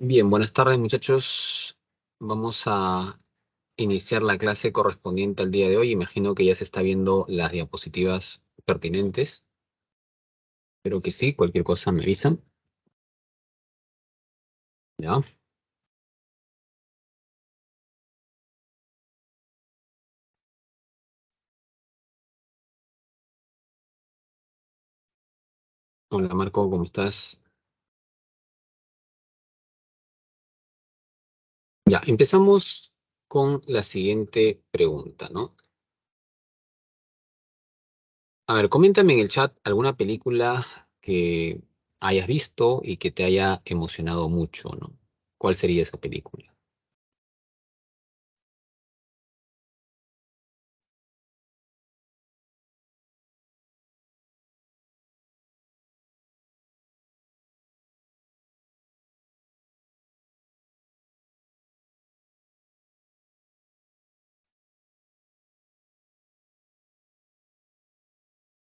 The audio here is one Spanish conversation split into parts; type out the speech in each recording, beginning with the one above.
Bien, buenas tardes muchachos. Vamos a iniciar la clase correspondiente al día de hoy. Imagino que ya se está viendo las diapositivas pertinentes. Espero que sí, cualquier cosa me avisan. ¿Ya? Hola Marco, ¿cómo estás? Ya, empezamos con la siguiente pregunta, ¿no? A ver, coméntame en el chat alguna película que hayas visto y que te haya emocionado mucho, ¿no? ¿Cuál sería esa película?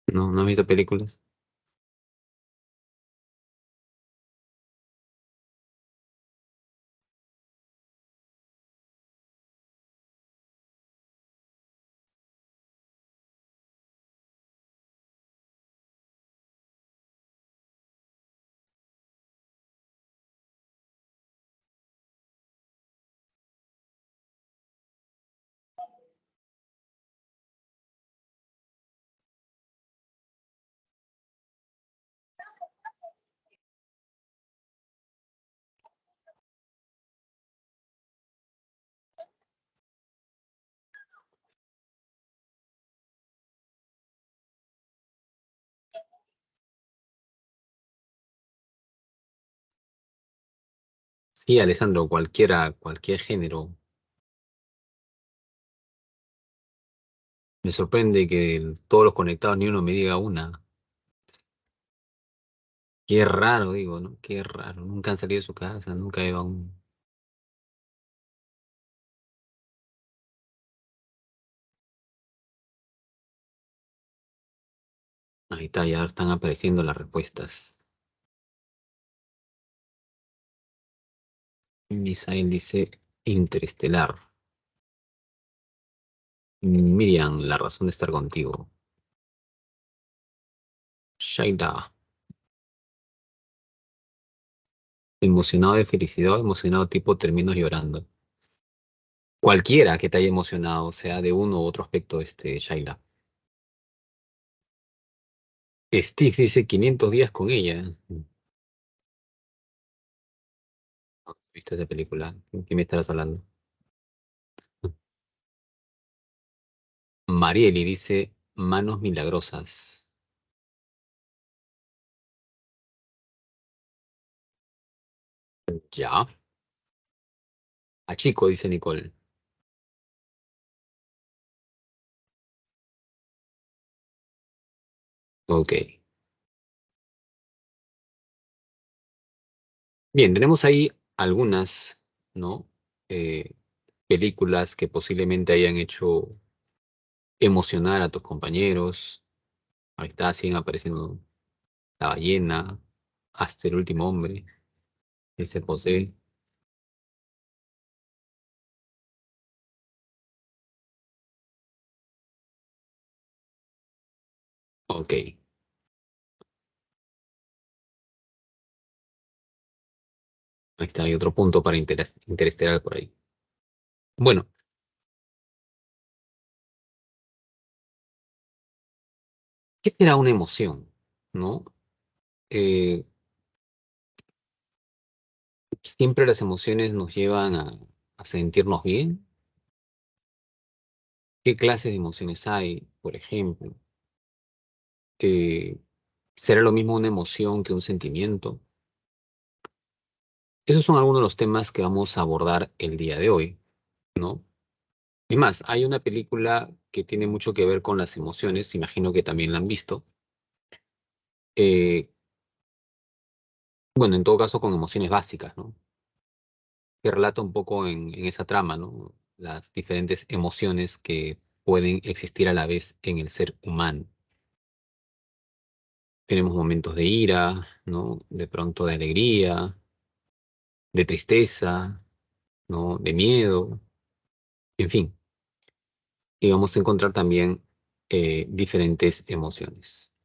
¿No? ¿No has visto películas? Sí, Alessandro, cualquiera, cualquier género. Me sorprende que todos los conectados ni uno me diga una. Qué raro, digo, ¿no? Qué raro. Nunca han salido de su casa, nunca he ido a un... Ahí está, ya están apareciendo las respuestas. Misael dice Interestelar. Miriam, la razón de estar contigo. Shaida, emocionado de felicidad, emocionado tipo termino llorando. Cualquiera que te haya emocionado, sea de uno u otro aspecto, Shaila. Stix dice 500 días con ella. ¿Viste esa película? ¿Qué me estarás hablando? Marieli dice Manos Milagrosas. Ya. A chico, dice Nicole. Ok. Bien, tenemos ahí algunas, ¿no? Eh, películas que posiblemente hayan hecho emocionar a tus compañeros. Ahí está, siguen apareciendo La ballena, Hasta el último hombre, ese José. Ok. Ahí está, hay otro punto para Interestelar por ahí. Bueno, ¿qué será una emoción? ¿No? Eh, Siempre las emociones nos llevan a sentirnos bien. ¿Qué clases de emociones hay, por ejemplo? Eh, ¿Será lo mismo una emoción que un sentimiento? Esos son algunos de los temas que vamos a abordar el día de hoy, ¿no? Y más, hay una película que tiene mucho que ver con las emociones, imagino que también la han visto. eh, bueno, en todo caso con emociones básicas, ¿no? Que relata un poco en esa trama, ¿no? Las diferentes emociones que pueden existir a la vez en el ser humano. Tenemos momentos de ira, ¿no? De pronto de alegría, de tristeza, ¿no? De miedo, en fin. Y vamos a encontrar también diferentes emociones.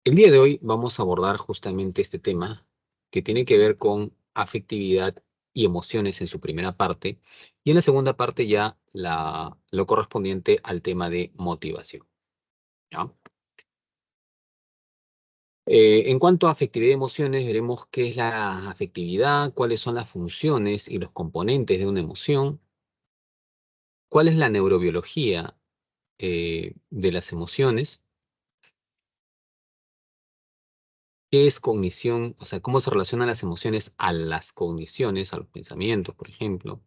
El día de hoy vamos a abordar justamente este tema que tiene que ver con afectividad y emociones en su primera parte y en la segunda parte ya lo correspondiente al tema de motivación. ¿Ya? En cuanto a afectividad y emociones, veremos qué es la afectividad, cuáles son las funciones y los componentes de una emoción, cuál es la neurobiología de las emociones, qué es cognición, o sea, cómo se relacionan las emociones a las cogniciones, a los pensamientos, por ejemplo,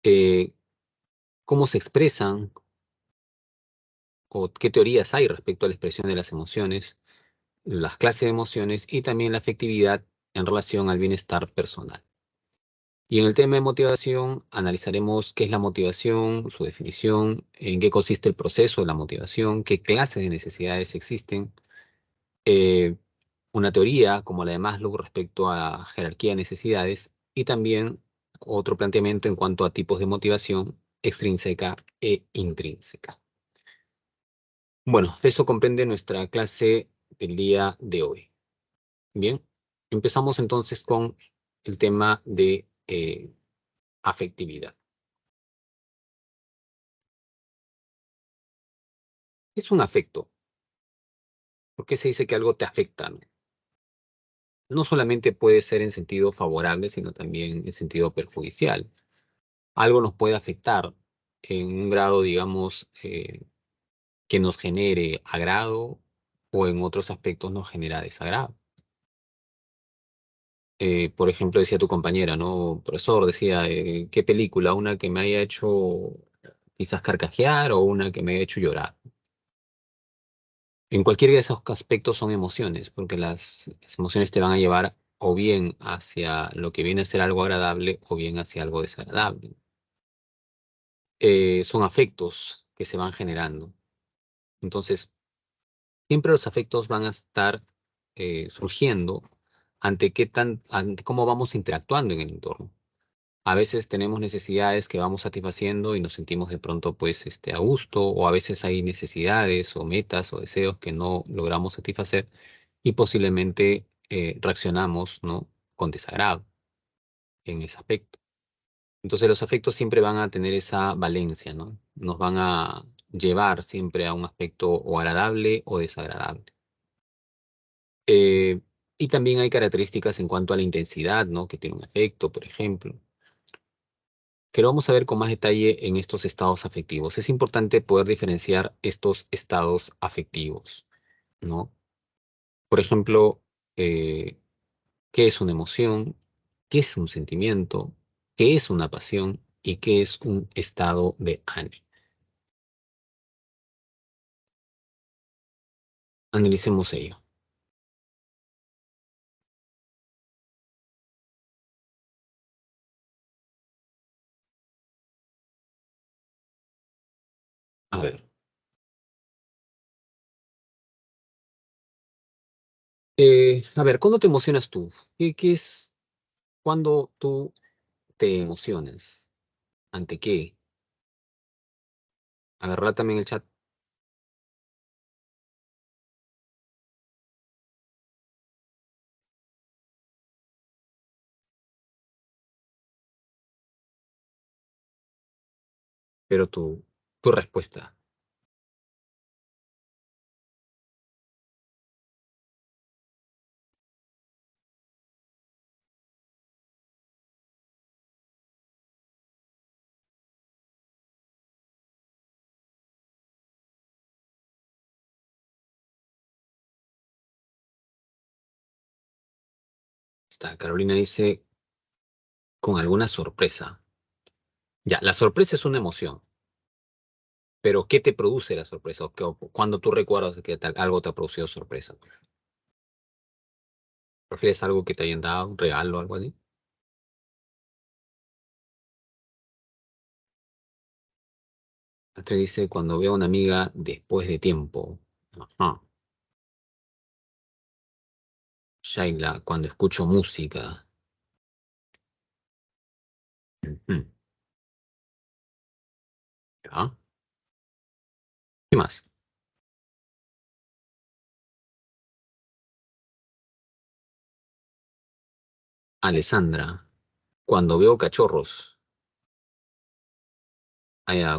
eh, cómo se expresan o qué teorías hay respecto a la expresión de las emociones, las clases de emociones y también la afectividad en relación al bienestar personal. Y en el tema de motivación, analizaremos qué es la motivación, su definición, en qué consiste el proceso de la motivación, qué clases de necesidades existen, eh, una teoría como la de Maslow respecto a jerarquía de necesidades y también otro planteamiento en cuanto a tipos de motivación extrínseca e intrínseca. Bueno, de eso comprende nuestra clase del día de hoy. Bien, empezamos entonces con el tema de afectividad. Es un afecto. ¿Por qué se dice que algo te afecta? No, no solamente puede ser en sentido favorable, sino también en sentido perjudicial. Algo nos puede afectar en un grado, digamos, que nos genere agrado o en otros aspectos nos genera desagrado. Por ejemplo, decía tu compañera, ¿no? Profesor, decía, ¿qué película? ¿Una que me haya hecho quizás carcajear o una que me haya hecho llorar? En cualquiera de esos aspectos son emociones, porque las emociones te van a llevar o bien hacia lo que viene a ser algo agradable o bien hacia algo desagradable. Son afectos que se van generando. Entonces, siempre los afectos van a estar surgiendo ante cómo vamos interactuando en el entorno. A veces tenemos necesidades que vamos satisfaciendo y nos sentimos de pronto pues a gusto, o a veces hay necesidades o metas o deseos que no logramos satisfacer y posiblemente reaccionamos, ¿no? Con desagrado en ese aspecto. Entonces los afectos siempre van a tener esa valencia, ¿no? Nos van a llevar siempre a un aspecto o agradable o desagradable. Eh, y también hay características en cuanto a la intensidad, ¿no? Que tiene un afecto, por ejemplo, que lo vamos a ver con más detalle en estos estados afectivos. Es importante poder diferenciar estos estados afectivos, ¿no? Por ejemplo, eh, ¿qué es una emoción? ¿Qué es un sentimiento? ¿Qué es una pasión? ¿Y qué es un estado de ánimo? Analicemos ello. A ver. A ver, ¿cuándo te emocionas tú? ¿Qué es cuando tú te emocionas? ¿Ante qué? Agarra también el chat, pero tu respuesta. Carolina dice, con alguna sorpresa. Ya, la sorpresa es una emoción, pero ¿qué te produce la sorpresa? O cuando tú recuerdas que algo te ha producido sorpresa. ¿Prefieres algo que te hayan dado, un regalo o algo así? Astrid dice, cuando veo a una amiga después de tiempo. Ajá. Shaila, cuando escucho música. Ujú. ¿Ya? ¿Qué más? Alessandra, cuando veo cachorros,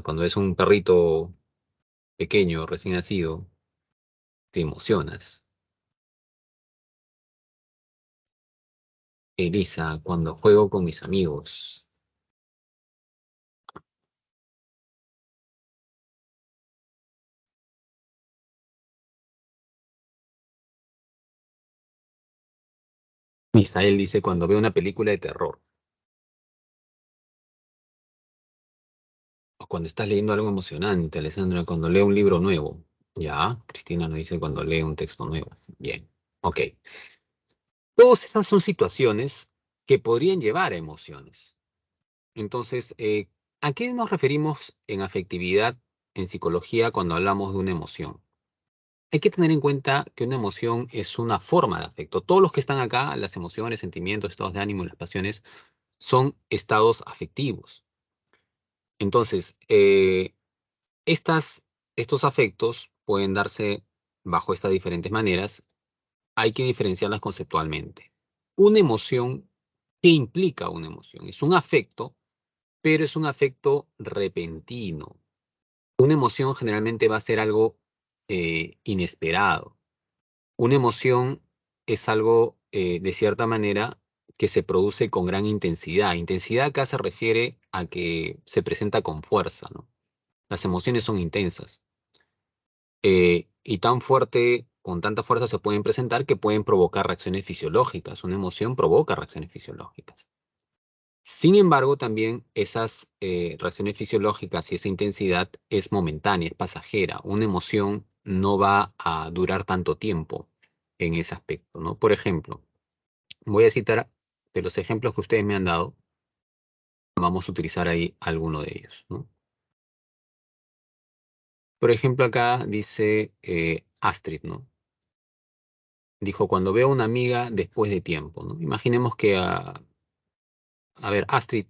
cuando es un perrito pequeño, recién nacido, te emocionas. Elisa, cuando juego con mis amigos. Misael dice, cuando veo una película de terror. O cuando estás leyendo algo emocionante, Alessandra, cuando leo un libro nuevo. Ya, Cristina nos dice cuando lee un texto nuevo. Bien, ok. Todas estas son situaciones que podrían llevar a emociones. Entonces, ¿a qué nos referimos en afectividad, en psicología, cuando hablamos de una emoción? Hay que tener en cuenta que una emoción es una forma de afecto. Todos los que están acá, las emociones, sentimientos, estados de ánimo y las pasiones, son estados afectivos. Entonces, estos afectos pueden darse bajo estas diferentes maneras. Hay que diferenciarlas conceptualmente. Una emoción, ¿qué implica una emoción? Es un afecto, pero es un afecto repentino. Una emoción generalmente va a ser algo inesperado. Una emoción es algo, de cierta manera, que se produce con gran intensidad. Intensidad acá se refiere a que se presenta con fuerza, ¿no? Las emociones son intensas. Y tan fuerte, con tanta fuerza se pueden presentar que pueden provocar reacciones fisiológicas. Una emoción provoca reacciones fisiológicas. Sin embargo, también esas reacciones fisiológicas y esa intensidad es momentánea, es pasajera. Una emoción no va a durar tanto tiempo en ese aspecto, ¿no? Por ejemplo, voy a citar de los ejemplos que ustedes me han dado, vamos a utilizar ahí alguno de ellos, ¿no? Por ejemplo, acá dice Astrid, ¿no? Dijo, cuando veo a una amiga después de tiempo, ¿no? Imaginemos que, a ver, Astrid,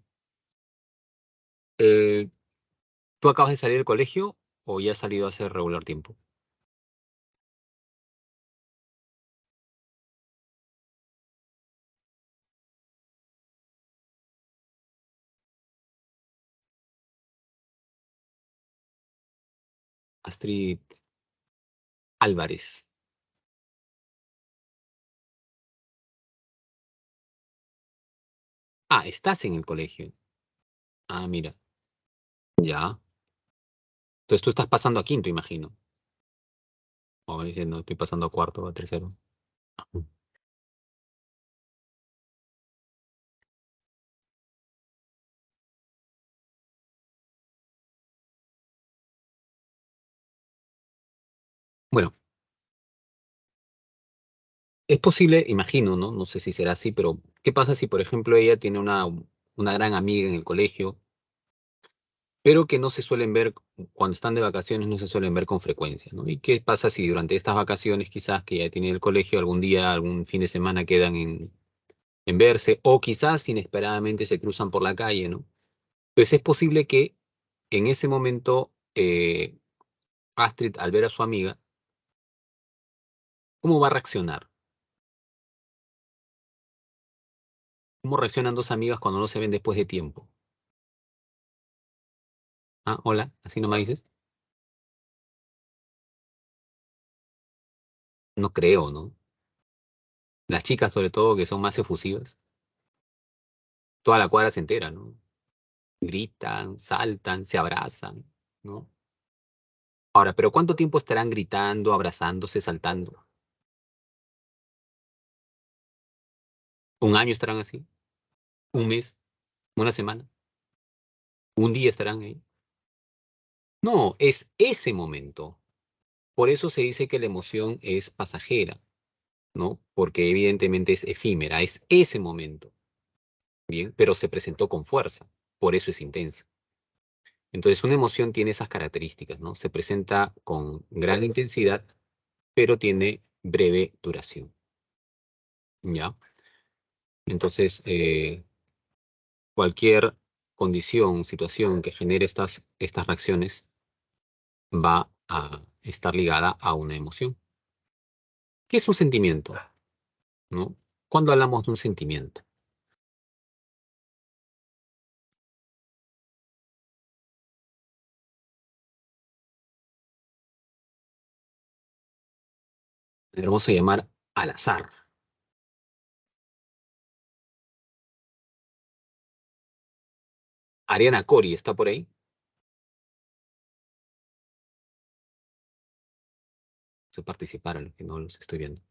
eh, ¿tú acabas de salir del colegio o ya has salido hace regular tiempo? Astrid Álvarez. Ah, estás en el colegio. Ah, mira, ya. Entonces tú estás pasando a quinto, imagino. O diciendo, estoy pasando a cuarto o a tercero. Ujú. Bueno, es posible, imagino, ¿no? No sé si será así, pero ¿qué pasa si, por ejemplo, ella tiene una gran amiga en el colegio, pero que no se suelen ver, cuando están de vacaciones, no se suelen ver con frecuencia, ¿no? ¿Y qué pasa si durante estas vacaciones, quizás que ya tiene el colegio, algún día, algún fin de semana quedan en verse, o quizás inesperadamente se cruzan por la calle, ¿no? Pues es posible que en ese momento Astrid, al ver a su amiga, ¿cómo va a reaccionar? ¿Cómo reaccionan dos amigas cuando no se ven después de tiempo? Ah, hola, así no me dices. No creo, ¿no? Las chicas, sobre todo, que son más efusivas, toda la cuadra se entera, ¿no? Gritan, saltan, se abrazan, ¿no? Ahora, ¿pero cuánto tiempo estarán gritando, abrazándose, saltando? ¿Un año estarán así? ¿Un mes? ¿Una semana? ¿Un día estarán ahí? No, es ese momento. Por eso se dice que la emoción es pasajera, ¿no? Porque evidentemente es efímera, es ese momento, ¿bien? Pero se presentó con fuerza, por eso es intensa. Entonces, una emoción tiene esas características, ¿no? Se presenta con gran intensidad, pero tiene breve duración, ¿ya? Entonces, cualquier condición, situación que genere estas reacciones va a estar ligada a una emoción. ¿Qué es un sentimiento? ¿No? Cuando hablamos de un sentimiento, le vamos a llamar al azar. Ariana Cori está por ahí. Se participaron, los que no los estoy viendo.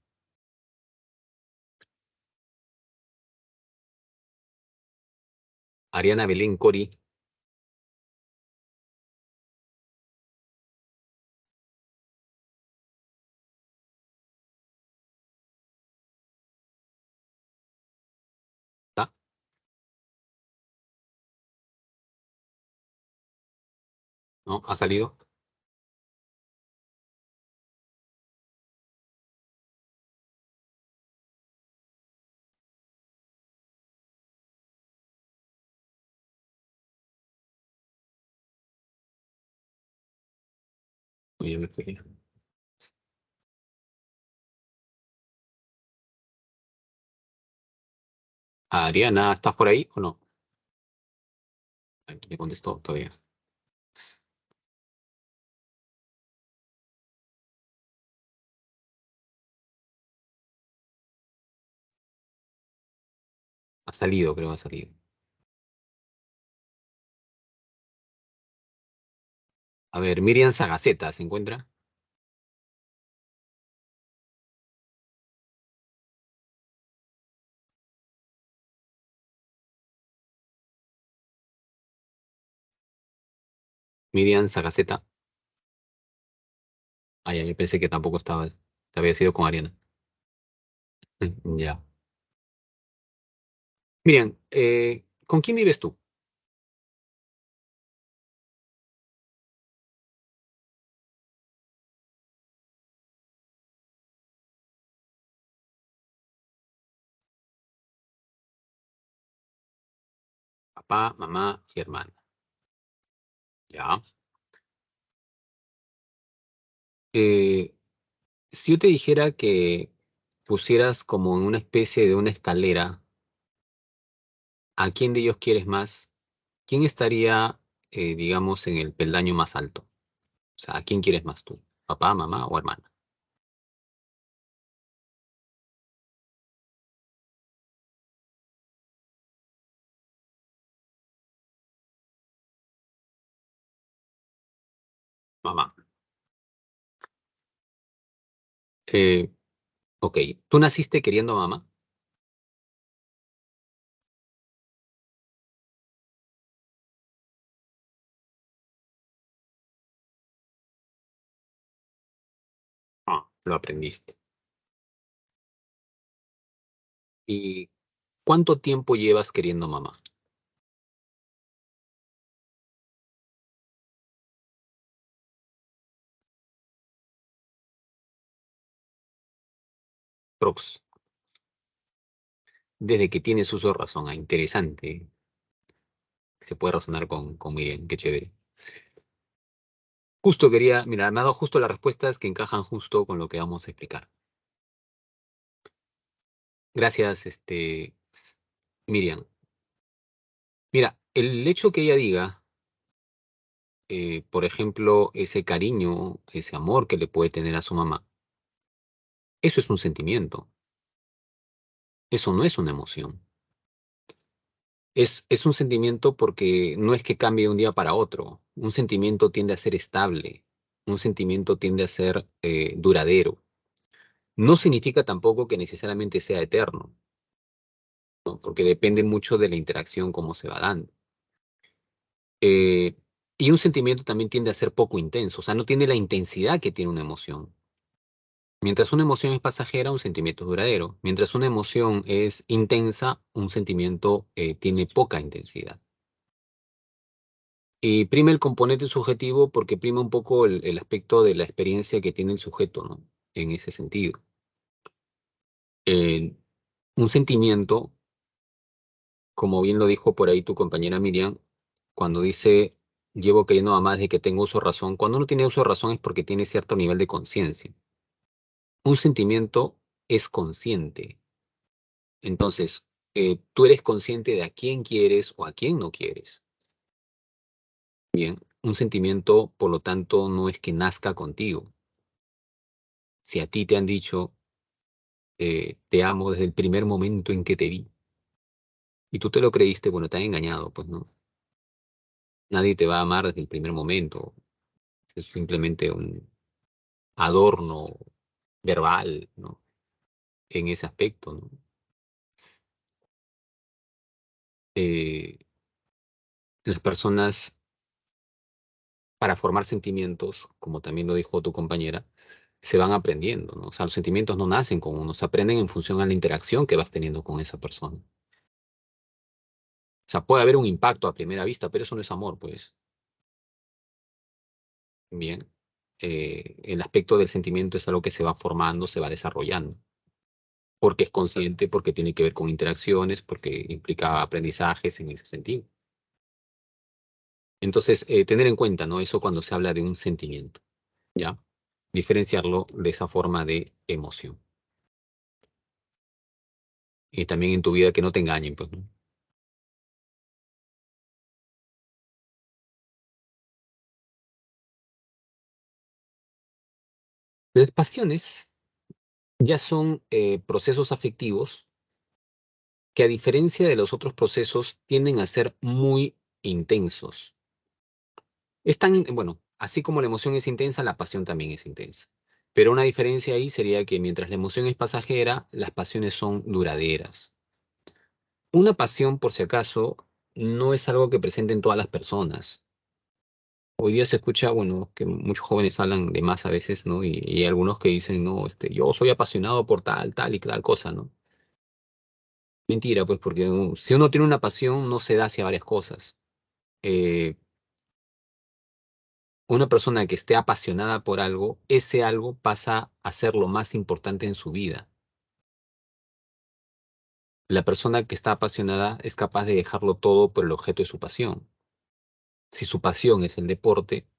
Ariana Belén Cori. ¿Está? ¿No? ¿Ha salido? Muy bien, me fui. Ariana, ¿estás por ahí o no? Aquí me contestó todavía. Ha salido, creo, ha salido. A ver, Miriam Sagaceta, ¿se encuentra? Miriam Sagaceta. Ah, ya, yo pensé que tampoco estaba, te había sido con Ariana. Ya. Miriam, ¿con quién vives tú? Papá, mamá y hermana. Ya. Eh, si yo te dijera que pusieras como en una especie de una escalera, ¿a quién de ellos quieres más? ¿Quién estaría, digamos, en el peldaño más alto? O sea, ¿a quién quieres más tú? ¿Papá, mamá o hermana? Mamá. Eh, ok, ¿tú naciste queriendo a mamá? Ah, lo aprendiste. ¿Y cuánto tiempo llevas queriendo a mamá? Prox. Desde que tienes uso de razón. Ah, interesante. Se puede razonar con Miriam, qué chévere. Justo quería, mira, me ha dado justo las respuestas que encajan justo con lo que vamos a explicar. Gracias, Miriam. Mira, el hecho que ella diga, por ejemplo, ese cariño, ese amor que le puede tener a su mamá, eso es un sentimiento, eso no es una emoción. Es un sentimiento porque no es que cambie de un día para otro. Un sentimiento tiende a ser estable, un sentimiento tiende a ser duradero. No significa tampoco que necesariamente sea eterno, ¿no? Porque depende mucho de la interacción, cómo se va dando. Eh, y un sentimiento también tiende a ser poco intenso, o sea, no tiene la intensidad que tiene una emoción. Mientras una emoción es pasajera, un sentimiento es duradero. Mientras una emoción es intensa, un sentimiento tiene poca intensidad. Y prima el componente subjetivo porque prima un poco el aspecto de la experiencia que tiene el sujeto, ¿no? En ese sentido. Eh, un sentimiento, como bien lo dijo por ahí tu compañera Miriam, Cuando dice, llevo queriendo mamá desde que tengo uso de razón, cuando uno tiene uso de razón es porque tiene cierto nivel de conciencia. Un sentimiento es consciente. Entonces, tú eres consciente de a quién quieres o a quién no quieres. Bien, un sentimiento, por lo tanto, no es que nazca contigo. Si a ti te han dicho, te amo desde el primer momento en que te vi, y tú te lo creíste, bueno, te han engañado, pues no. Nadie te va a amar desde el primer momento. Es simplemente un adorno verbal, ¿no? En ese aspecto, ¿no? Eh, las personas, para formar sentimientos, como también lo dijo tu compañera, se van aprendiendo, ¿no? O sea, los sentimientos no nacen con uno, se aprenden en función a la interacción que vas teniendo con esa persona. O sea, puede haber un impacto a primera vista, pero eso no es amor, pues. Bien. El aspecto del sentimiento es algo que se va formando, se va desarrollando, porque es consciente, porque tiene que ver con interacciones, porque implica aprendizajes en ese sentido. Entonces, tener en cuenta, ¿no? Eso cuando se habla de un sentimiento, ¿ya? Diferenciarlo de esa forma de emoción. Y también en tu vida que no te engañen, pues, ¿no? Las pasiones ya son procesos afectivos que a diferencia de los otros procesos tienden a ser muy intensos. Es tan, bueno, así como la emoción es intensa, la pasión también es intensa. Pero una diferencia ahí sería que mientras la emoción es pasajera, las pasiones son duraderas. Una pasión, por si acaso, no es algo que presenten todas las personas. Hoy día se escucha, bueno, que muchos jóvenes hablan de más a veces, ¿no? Y hay algunos que dicen, no, yo soy apasionado por tal, tal y tal cosa, ¿no? Mentira, pues, porque si uno tiene una pasión, no se da hacia varias cosas. Eh, una persona que esté apasionada por algo, ese algo pasa a ser lo más importante en su vida. La persona que está apasionada es capaz de dejarlo todo por el objeto de su pasión. Si su pasión es el deporte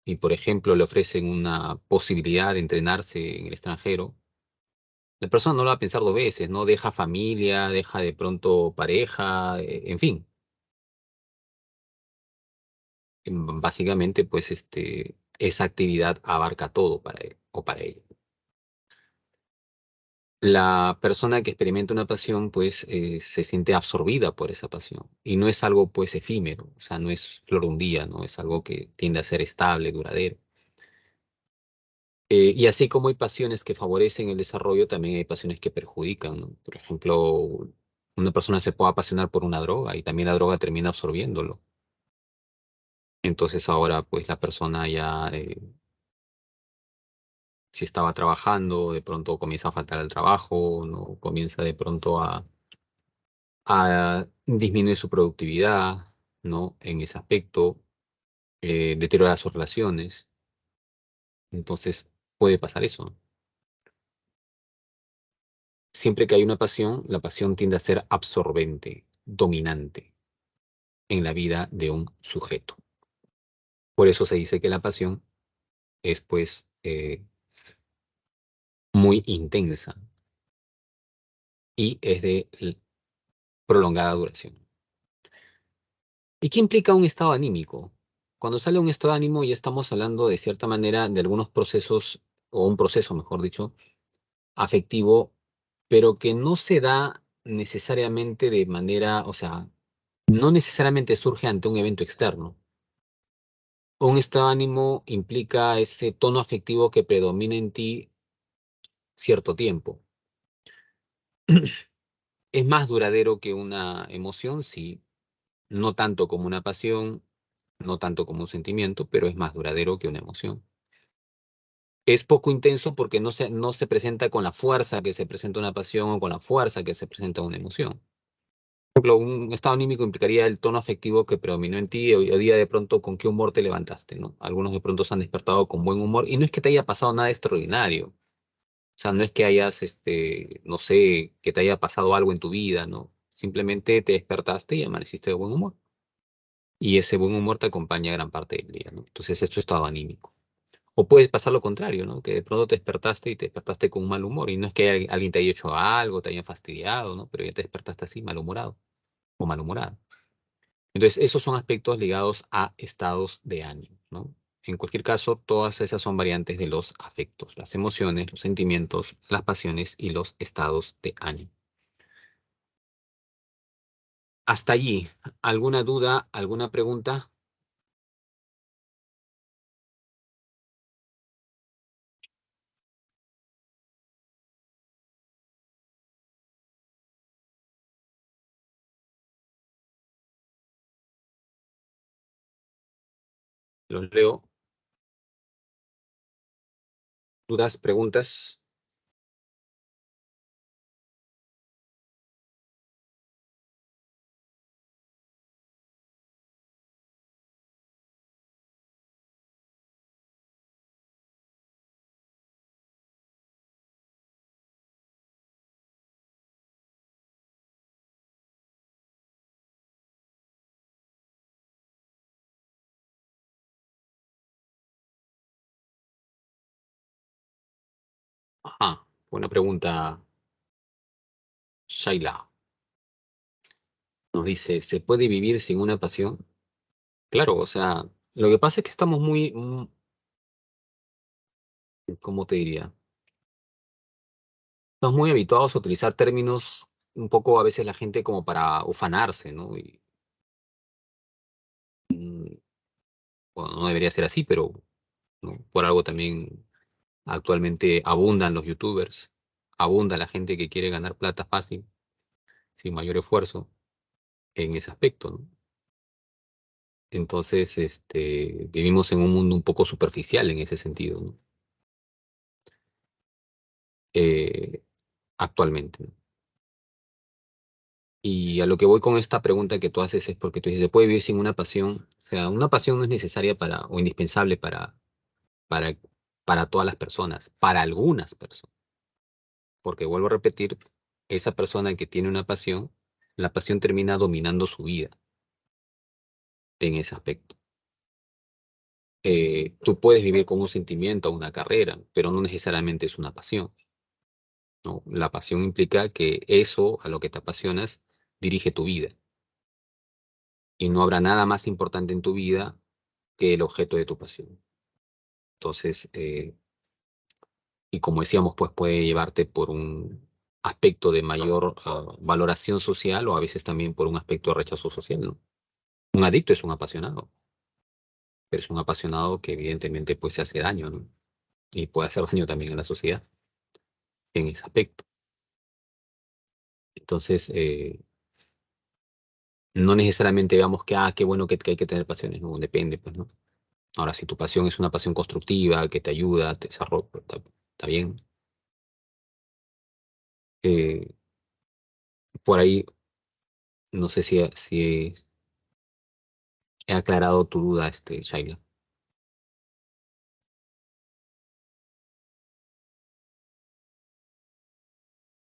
y, por ejemplo, le ofrecen una posibilidad de entrenarse en el extranjero, la persona no lo va a pensar dos veces, ¿no? Deja familia, deja de pronto pareja, en fin. Básicamente, pues, esa actividad abarca todo para él o para ella. La persona que experimenta una pasión, pues, se siente absorbida por esa pasión. Y no es algo, pues, efímero, o sea, no es flor de un día, ¿no? Es algo que tiende a ser estable, duradero. Y así como hay pasiones que favorecen el desarrollo, también hay pasiones que perjudican, ¿no? Por ejemplo, una persona se puede apasionar por una droga y también la droga termina absorbiéndolo. Entonces ahora, pues, la persona ya, si estaba trabajando, de pronto comienza a faltar al trabajo, ¿no? Comienza de pronto a disminuir su productividad, ¿no? En ese aspecto, deteriora sus relaciones. Entonces, puede pasar eso, ¿no? Siempre que hay una pasión, la pasión tiende a ser absorbente, dominante en la vida de un sujeto. Por eso se dice que la pasión es, pues, muy intensa y es de prolongada duración. ¿Y qué implica un estado anímico? Cuando sale un estado de ánimo ya estamos hablando de cierta manera de algunos procesos, o un proceso, mejor dicho, afectivo, pero que no se da necesariamente de manera, o sea, no necesariamente surge ante un evento externo. Un estado de ánimo implica ese tono afectivo que predomina en ti cierto tiempo. Es más duradero que una emoción, sí, no tanto como una pasión, no tanto como un sentimiento, pero es más duradero que una emoción. Es poco intenso porque no se presenta con la fuerza que se presenta una pasión o con la fuerza que se presenta una emoción. Por ejemplo, un estado anímico implicaría el tono afectivo que predominó en ti, hoy día de pronto con qué humor te levantaste, ¿no? Algunos de pronto se han despertado con buen humor y no es que te haya pasado nada extraordinario, o sea, no es que hayas, no sé, que te haya pasado algo en tu vida, ¿no? Simplemente te despertaste y amaneciste de buen humor. y ese buen humor te acompaña gran parte del día, ¿no? Entonces, esto es estado anímico. O puedes pasar lo contrario, ¿no? Que de pronto te despertaste y te despertaste con un mal humor, y no es que alguien te haya hecho algo, te haya fastidiado, ¿no? Pero ya te despertaste así, malhumorado o malhumorado. Entonces, esos son aspectos ligados a estados de ánimo, ¿no? En cualquier caso, todas esas son variantes de los afectos, las emociones, los sentimientos, las pasiones y los estados de ánimo. Hasta allí, ¿alguna duda, alguna pregunta? Los leo. ¿Dudas, preguntas? Ajá, buena pregunta, Shaila. Nos dice, ¿se puede vivir sin una pasión? Claro, o sea, lo que pasa es que estamos muy, ¿cómo te diría? Estamos muy habituados a utilizar términos un poco a veces la gente como para ufanarse, ¿no? Y, bueno, no debería ser así, pero ¿no? Por algo también actualmente abundan los youtubers, abunda la gente que quiere ganar plata fácil, sin mayor esfuerzo en ese aspecto, ¿no? Entonces, vivimos en un mundo un poco superficial en ese sentido, ¿no? Eh, Actualmente, ¿no? Y a lo que voy con esta pregunta que tú haces es porque tú dices, ¿se puede vivir sin una pasión? O sea, una pasión no es necesaria para, o indispensable para, para todas las personas, para algunas personas. Porque vuelvo a repetir, esa persona que tiene una pasión, la pasión termina dominando su vida en ese aspecto. Tú puedes vivir con un sentimiento o una carrera, pero no necesariamente es una pasión, ¿no? La pasión implica que eso a lo que te apasionas dirige tu vida y no habrá nada más importante en tu vida que el objeto de tu pasión. Entonces, y como decíamos, pues puede llevarte por un aspecto de mayor valoración social o a veces también por un aspecto de rechazo social, ¿no? Un adicto es un apasionado, pero es un apasionado que evidentemente pues se hace daño, ¿no? Y puede hacer daño también a la sociedad en ese aspecto. Entonces, no necesariamente veamos que, qué bueno que hay que tener pasiones, no, depende, pues, ¿no? Ahora, si tu pasión es una pasión constructiva, que te ayuda, te desarrolla, pues, está bien. Eh, por ahí, no sé si he aclarado tu duda, Shaila.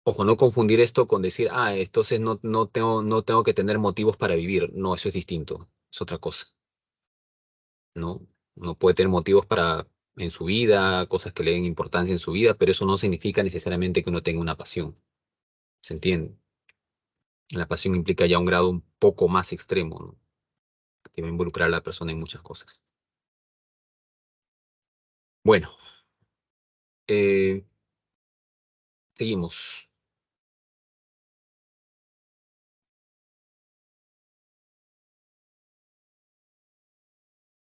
Ojo, no confundir esto con decir, entonces no tengo que tener motivos para vivir. No, eso es distinto, es otra cosa, ¿no? No puede tener motivos para en su vida, cosas que le den importancia en su vida, pero eso no significa necesariamente que uno tenga una pasión. ¿Se entiende? La pasión implica ya un grado un poco más extremo, ¿no? Que va a involucrar a la persona en muchas cosas. Bueno, eh, seguimos.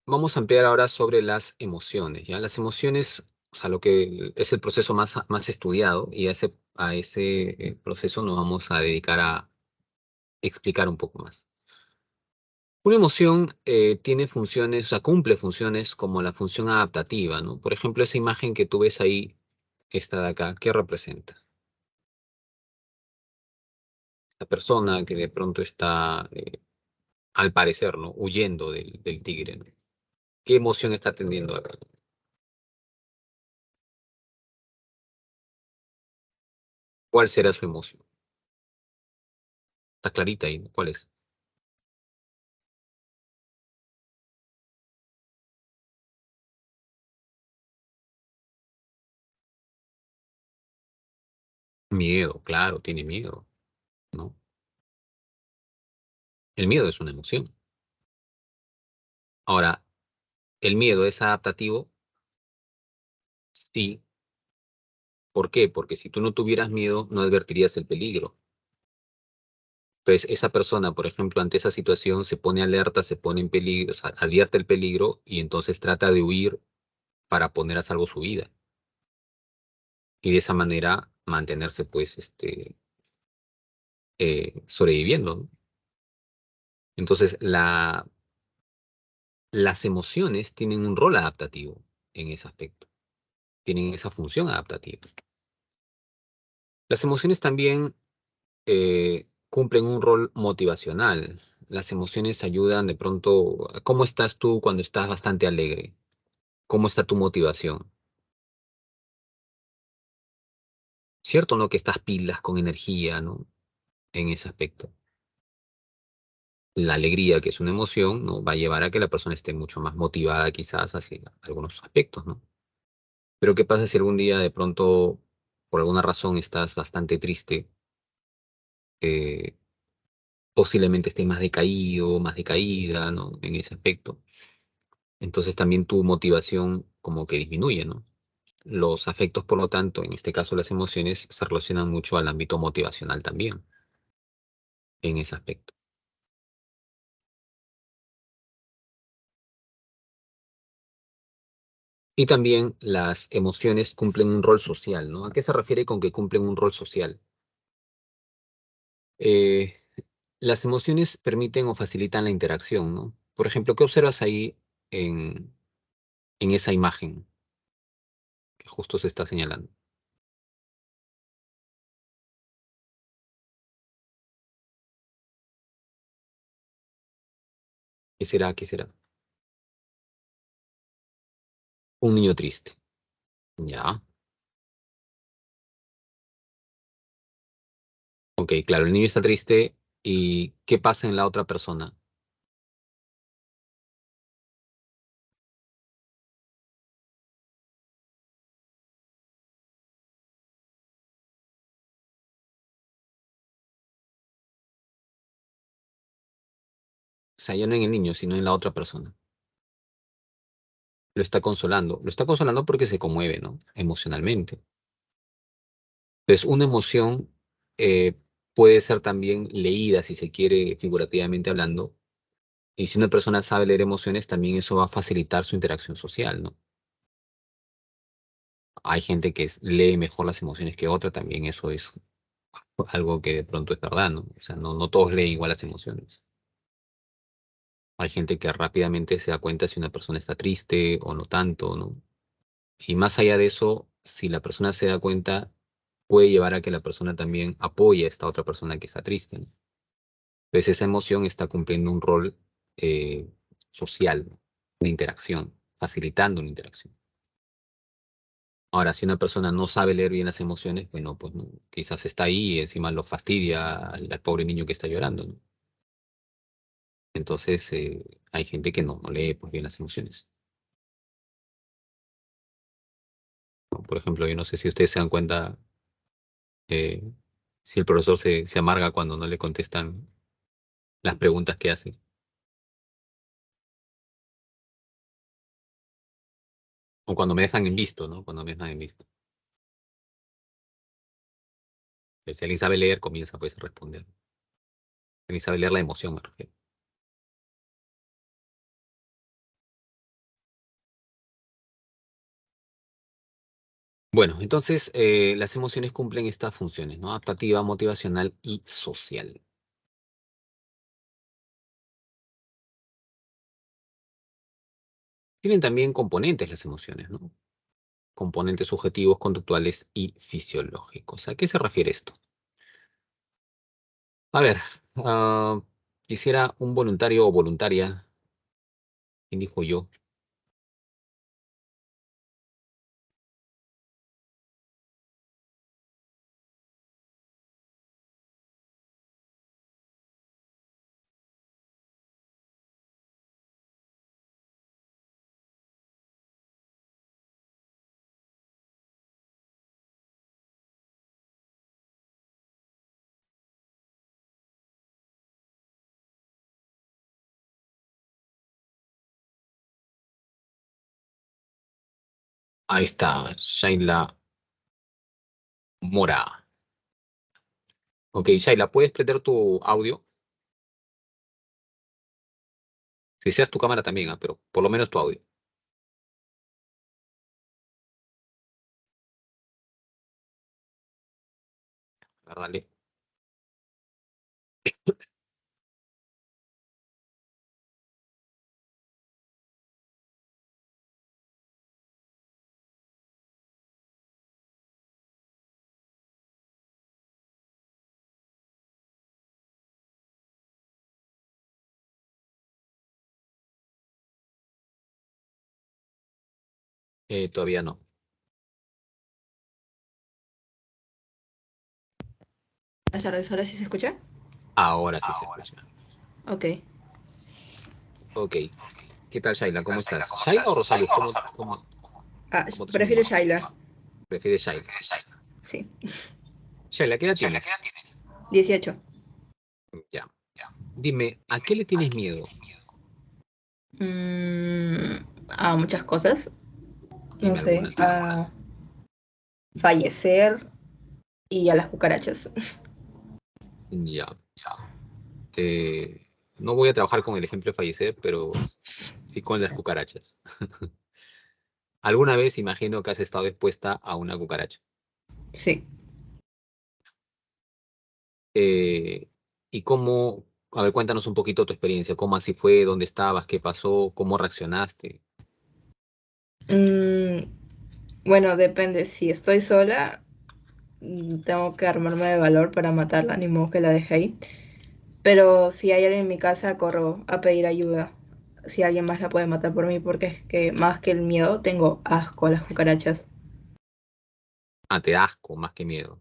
Vamos a ampliar ahora sobre las emociones, ¿ya? Las emociones, o sea, lo que es el proceso más estudiado y a ese proceso nos vamos a dedicar a explicar un poco más. Una emoción tiene funciones, o sea, cumple funciones como la función adaptativa, ¿no? Por ejemplo, esa imagen que tú ves ahí, esta de acá, ¿qué representa? Esta persona que de pronto está, al parecer, ¿no? Huyendo del tigre, ¿no? ¿Qué emoción está atendiendo acá? ¿Cuál será su emoción? Está clarita ahí, ¿no? ¿Cuál es? Miedo, claro, tiene miedo, ¿no? El miedo es una emoción. Ahora, ¿el miedo es adaptativo? Sí. ¿Por qué? Porque si tú no tuvieras miedo, no advertirías el peligro. Entonces, esa persona, por ejemplo, ante esa situación se pone alerta, se pone en peligro, o sea, advierte el peligro y entonces trata de huir para poner a salvo su vida. Y de esa manera mantenerse, pues, sobreviviendo, ¿no? Entonces, las emociones tienen un rol adaptativo en ese aspecto, tienen esa función adaptativa. Las emociones también cumplen un rol motivacional. Las emociones ayudan de pronto. ¿Cómo estás tú cuando estás bastante alegre? ¿Cómo está tu motivación? ¿Cierto, no? Que estás pilas con energía, ¿no? En ese aspecto. La alegría, que es una emoción, ¿no? Va a llevar a que la persona esté mucho más motivada quizás hacia algunos aspectos, ¿no? Pero ¿qué pasa si algún día de pronto, por alguna razón, estás bastante triste? eh, Posiblemente estés más decaído, más decaída, ¿no? En ese aspecto. Entonces también tu motivación como que disminuye, ¿no? Los afectos, por lo tanto, en este caso las emociones, se relacionan mucho al ámbito motivacional también, en ese aspecto. Y también las emociones cumplen un rol social, ¿no? ¿A qué se refiere con que cumplen un rol social? Eh, las emociones permiten o facilitan la interacción, ¿no? Por ejemplo, ¿qué observas ahí en, en esa imagen que justo se está señalando? ¿Qué será? ¿Qué será? Un niño triste. Ya. Ok, claro, el niño está triste y ¿qué pasa en la otra persona? O sea, ya no en el niño, sino en la otra persona. Lo está consolando. Lo está consolando porque se conmueve, ¿no? Emocionalmente. Entonces, una emoción eh, puede ser también leída, si se quiere, figurativamente hablando. Y si una persona sabe leer emociones, también eso va a facilitar su interacción social, ¿no? Hay gente que lee mejor las emociones que otra, también eso es algo que de pronto es verdad, ¿no? O sea, no todos leen igual las emociones. Hay gente que rápidamente se da cuenta si una persona está triste o no tanto, ¿no? Y más allá de eso, si la persona se da cuenta, puede llevar a que la persona también apoye a esta otra persona que está triste, ¿no? Entonces esa emoción está cumpliendo un rol eh, social, ¿no? De interacción, facilitando una interacción. Ahora, si una persona no sabe leer bien las emociones, bueno, pues no, quizás está ahí y encima lo fastidia al pobre niño que está llorando, ¿no? Entonces, hay gente que no lee pues, bien las emociones, ¿no? Por ejemplo, yo no sé si ustedes se dan cuenta eh, si el profesor se amarga cuando no le contestan las preguntas que hace, o cuando me dejan en visto, ¿no? Cuando me dejan en visto. Si alguien sabe leer, comienza pues a responder. Alguien sabe leer la emoción, me refiero. Bueno, entonces las emociones cumplen estas funciones, ¿no? Adaptativa, motivacional y social. Tienen también componentes las emociones, ¿no? Componentes subjetivos, conductuales y fisiológicos. ¿A qué se refiere esto? A ver, ah, quisiera un voluntario o voluntaria, ¿quién dijo yo? Ahí está, Shaila Mora. Ok, Shaila, ¿puedes prender tu audio? Si seas tu cámara también, pero por lo menos tu audio. A ver, dale. Todavía no. Buenas tardes, ¿ahora sí se escucha? Ahora sí se escucha. Ok. Ok. ¿Qué tal, Shaila? ¿Cómo estás? ¿Shaila o Rosaluz? Ah, ¿Cómo te prefiero llamas? Shaila. ¿Prefieres Shaila? Sí. Shaila, ¿qué edad tienes? 18. Ya. Dime, ¿a qué le tienes miedo? A muchas cosas. No Dime sé, algunas. a fallecer y a las cucarachas. Ya. No voy a trabajar con el ejemplo de fallecer, pero sí con las cucarachas. ¿Alguna vez imagino que has estado expuesta a una cucaracha? Sí. Eh, ¿Y cómo? A ver, cuéntanos un poquito tu experiencia. ¿Cómo así fue? ¿Dónde estabas? ¿Qué pasó? ¿Cómo reaccionaste? Mm, bueno, depende. Si estoy sola, tengo que armarme de valor para matarla, ni modo que la deje ahí. Pero si hay alguien en mi casa, corro a pedir ayuda. Si alguien más la puede matar por mí, porque es que más que el miedo, tengo asco a las cucarachas. Ah, te da asco más que miedo.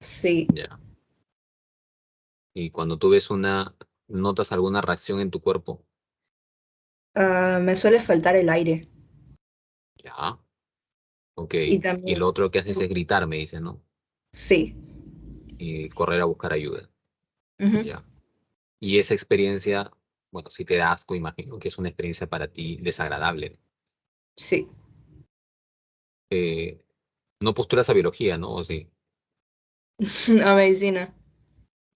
Sí. Ya. Y cuando tú ves una, ¿notas alguna reacción en tu cuerpo? Me suele faltar el aire. Ya. Ok. Y Y también, lo otro que haces es gritar, me dices, ¿no? sí. Y correr a buscar ayuda. Ujú. Ya. Y esa experiencia, bueno, si te da asco, imagino que es una experiencia para ti desagradable. Sí. Eh, no postulas a biología, ¿no? ¿O sí? A medicina.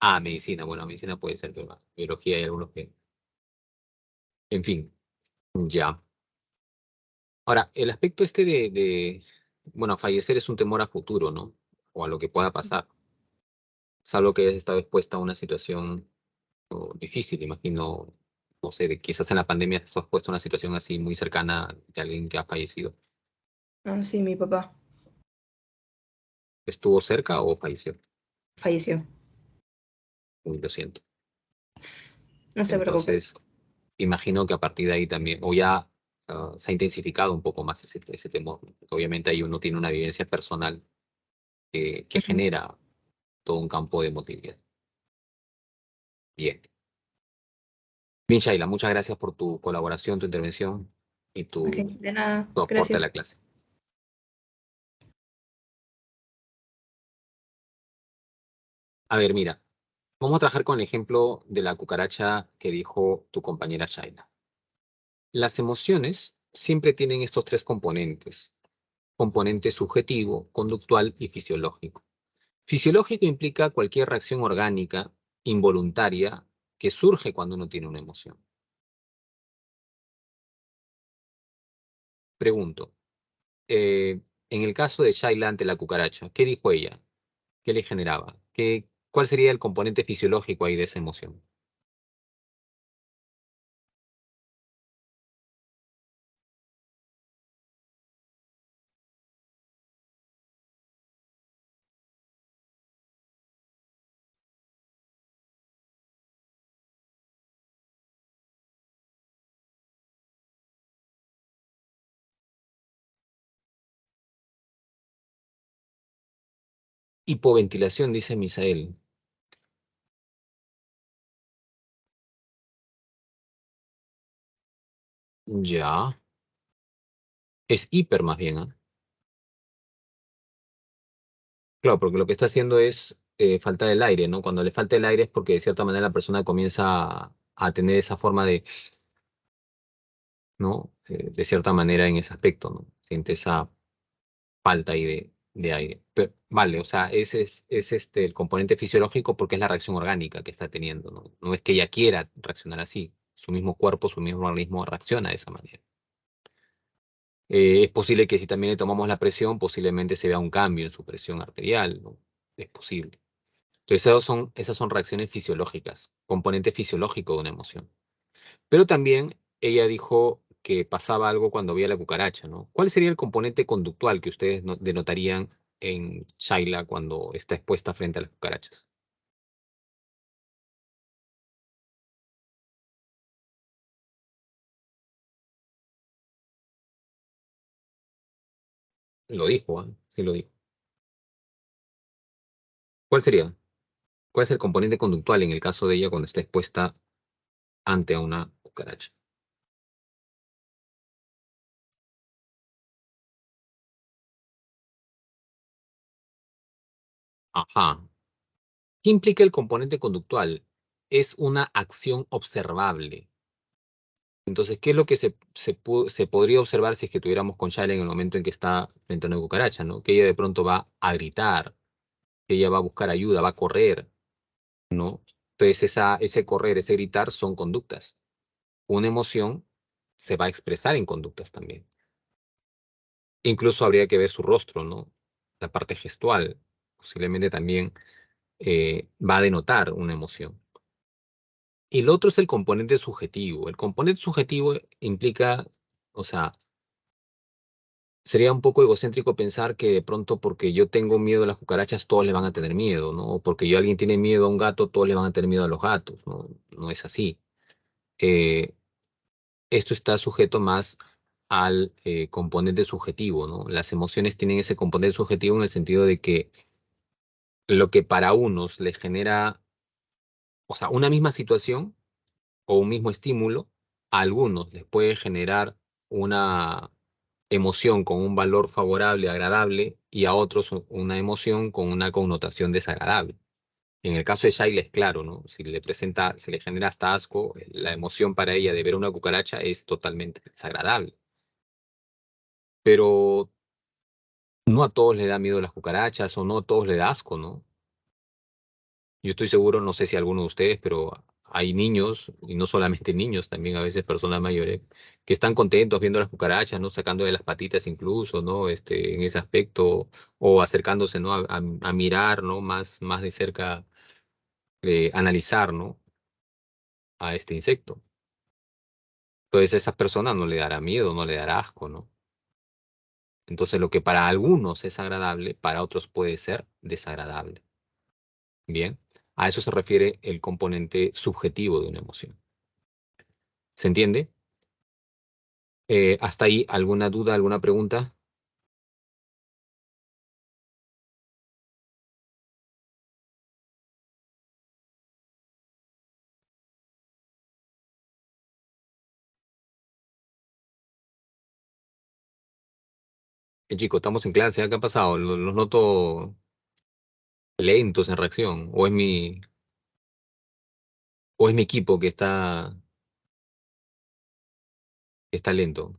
Ah, medicina. Bueno, medicina puede ser, pero biología hay algunos que... En fin, ya. Ahora, el aspecto este bueno, fallecer es un temor a futuro, ¿no? O a lo que pueda pasar. Salvo que hayas estado expuesta a una situación difícil, imagino, no sé, quizás en la pandemia estás expuesto a una situación así muy cercana de alguien que ha fallecido. Ah, sí, mi papá ¿Estuvo cerca o falleció? falleció. Uy, lo siento. No se preocupe. Entonces, imagino que a partir de ahí también, o ya se ha intensificado un poco más ese temor, ¿no? Porque obviamente ahí uno tiene una vivencia personal que Ujú. genera todo un campo de emotividad. Bien. Bien, Shaila, muchas gracias por tu colaboración, tu intervención y Ok, tu, de nada. tu aporte a Gracias. la clase. A ver, mira, vamos a trabajar con el ejemplo de la cucaracha que dijo tu compañera Shaila. Las emociones siempre tienen estos tres componentes: componente subjetivo, conductual y fisiológico. Fisiológico implica cualquier reacción orgánica involuntaria que surge cuando uno tiene una emoción. Pregunto, en el caso de Shaila ante la cucaracha, ¿qué dijo ella? ¿Qué le generaba? ¿Cuál sería el componente fisiológico ahí de esa emoción? Hipoventilación, dice Misael. Ya, es hiper más bien, ¿ah? Claro, porque lo que está haciendo es faltar el aire, ¿no? Cuando le falta el aire es porque de cierta manera la persona comienza a tener esa forma de, ¿no? De cierta manera en ese aspecto, ¿no? Siente esa... falta ahí de aire. Pero, vale, o sea, ese es el componente fisiológico porque es la reacción orgánica que está teniendo, ¿no? No es que ella quiera reaccionar así. Su mismo cuerpo, su mismo organismo reacciona de esa manera. Es posible que si también le tomamos la presión, posiblemente se vea un cambio en su presión arterial, ¿no? Es posible. Entonces, esas son reacciones fisiológicas, componente fisiológico de una emoción. Pero también ella dijo que pasaba algo cuando veía la cucaracha, ¿no? ¿Cuál sería el componente conductual que ustedes denotarían en Shaila cuando está expuesta frente a las cucarachas? Lo dijo, ¿ah? Sí lo dijo. ¿Cuál sería? ¿Cuál es el componente conductual en el caso de ella cuando está expuesta ante a una cucaracha? Ajá. ¿Qué implica el componente conductual? Es una acción observable. Entonces, ¿qué es lo que se podría observar si es que tuviéramos con Shaila en el momento en que está frente a una cucaracha, ¿no? Que ella de pronto va a gritar, que ella va a buscar ayuda, va a correr, ¿no? Entonces, ese correr, ese gritar son conductas. Una emoción se va a expresar en conductas también. Incluso habría que ver su rostro, ¿no? La parte gestual posiblemente también va a denotar una emoción. Y el otro es el componente subjetivo. El componente subjetivo implica, o sea, sería un poco egocéntrico pensar que de pronto porque yo tengo miedo a las cucarachas, todos le van a tener miedo, ¿no? O porque yo alguien tiene miedo a un gato, todos le van a tener miedo a los gatos, ¿no? No es así. Eh, Esto está sujeto más al componente subjetivo, ¿no? Las emociones tienen ese componente subjetivo en el sentido de que lo que para unos les genera, o sea, una misma situación o un mismo estímulo, a algunos les puede generar una emoción con un valor favorable, agradable, y a otros una emoción con una connotación desagradable. En el caso de Shaila es claro, ¿no? Si le presenta, se le genera hasta asco, la emoción para ella de ver una cucaracha es totalmente desagradable. Pero no a todos le da miedo las cucarachas o no a todos le da asco, ¿no? Yo estoy seguro, no sé si alguno de ustedes, pero hay niños, y no solamente niños, también a veces personas mayores, que están contentos viendo las cucarachas, ¿no? Sacando de las patitas incluso, ¿no? En ese aspecto, o acercándose, ¿no? A mirar, ¿no? Más de cerca, analizar, ¿no? A este insecto. Entonces, a esas personas no le dará miedo, no le dará asco, ¿no? Entonces, lo que para algunos es agradable, para otros puede ser desagradable. Bien, a eso se refiere el componente subjetivo de una emoción. ¿Se entiende? ¿Hasta ahí alguna duda, alguna pregunta? Chicos, estamos en clase, ¿ah? ¿Qué ha pasado? Los noto lentos en reacción. O es mi equipo que está lento.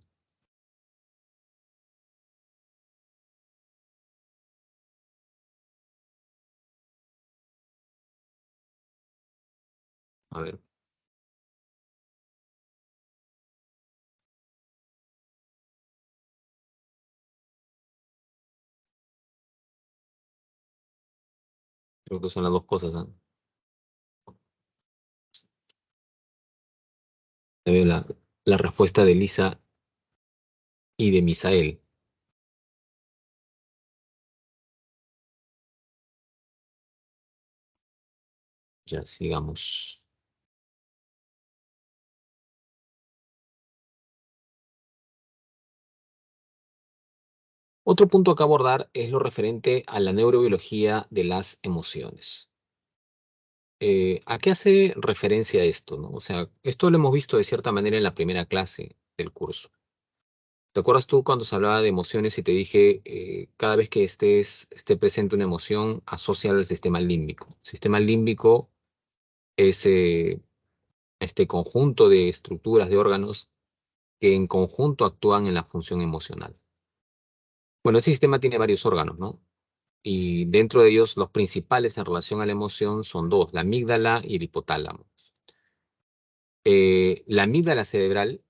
A ver, creo que son las dos cosas, ¿ah? Ya veo la respuesta de Lisa y de Misael. Ya, sigamos. Otro punto que abordar es lo referente a la neurobiología de las emociones. ¿A qué hace referencia esto, no? O sea, esto lo hemos visto de cierta manera en la primera clase del curso. ¿Te acuerdas tú cuando se hablaba de emociones y te dije, cada vez que esté presente una emoción, asocia al sistema límbico? El sistema límbico es este conjunto de estructuras de órganos que en conjunto actúan en la función emocional. Bueno, ese sistema tiene varios órganos, ¿no? Y dentro de ellos, los principales en relación a la emoción son dos, la amígdala y el hipotálamo. La amígdala cerebral,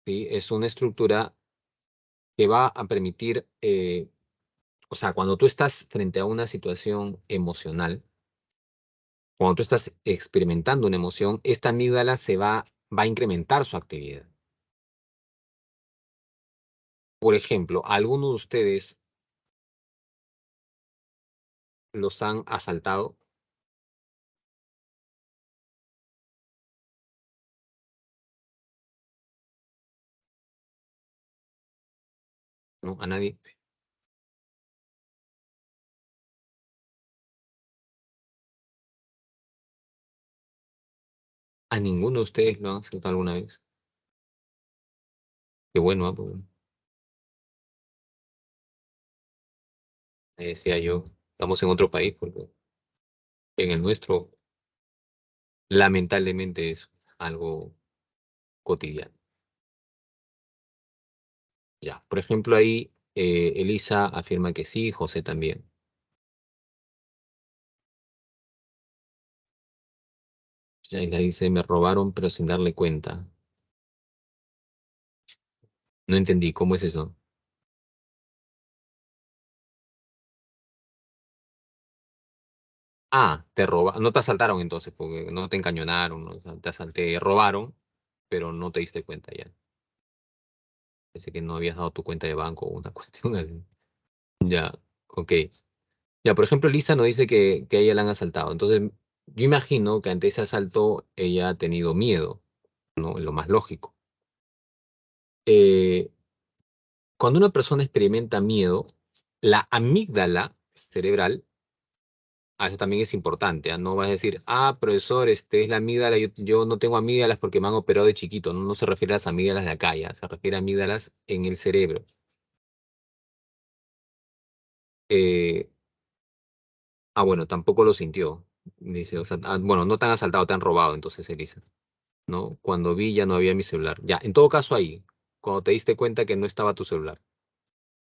¿sí? Es una estructura que va a permitir, o sea, cuando tú estás frente a una situación emocional, cuando tú estás experimentando una emoción, esta amígdala va a incrementar su actividad. Por ejemplo, ¿alguno de ustedes los han asaltado? ¿No? ¿A nadie? ¿A ninguno de ustedes lo han asaltado alguna vez? Qué bueno, ¿ah? Porque decía yo, estamos en otro país, porque en el nuestro, lamentablemente, es algo cotidiano. Ya, por ejemplo, ahí Elisa afirma que sí, José también. Yaina dice, me robaron, pero sin darle cuenta. No entendí, ¿cómo es eso? Ah, no te asaltaron entonces, porque no te encañonaron, ¿no? O sea, te robaron, pero no te diste cuenta ya. Pensé que no habías dado tu cuenta de banco o una cuestión así. Ya, ok. Ya, por ejemplo, Lisa nos dice que a ella la han asaltado. Entonces, yo imagino que ante ese asalto ella ha tenido miedo, ¿no? Lo más lógico. Eh, Cuando una persona experimenta miedo, la amígdala cerebral, eso también es importante, ¿ah? No vas a decir, profesor, este es la amígdala, yo no tengo amígdalas porque me han operado de chiquito. No, no se refiere a las amígdalas de acá, ya, se refiere a amígdalas en el cerebro. Eh, bueno, tampoco lo sintió. Dice, o sea, bueno, no te han asaltado, te han robado, entonces Elisa, ¿no? Cuando vi ya no había mi celular. Ya, en todo caso ahí, cuando te diste cuenta que no estaba tu celular,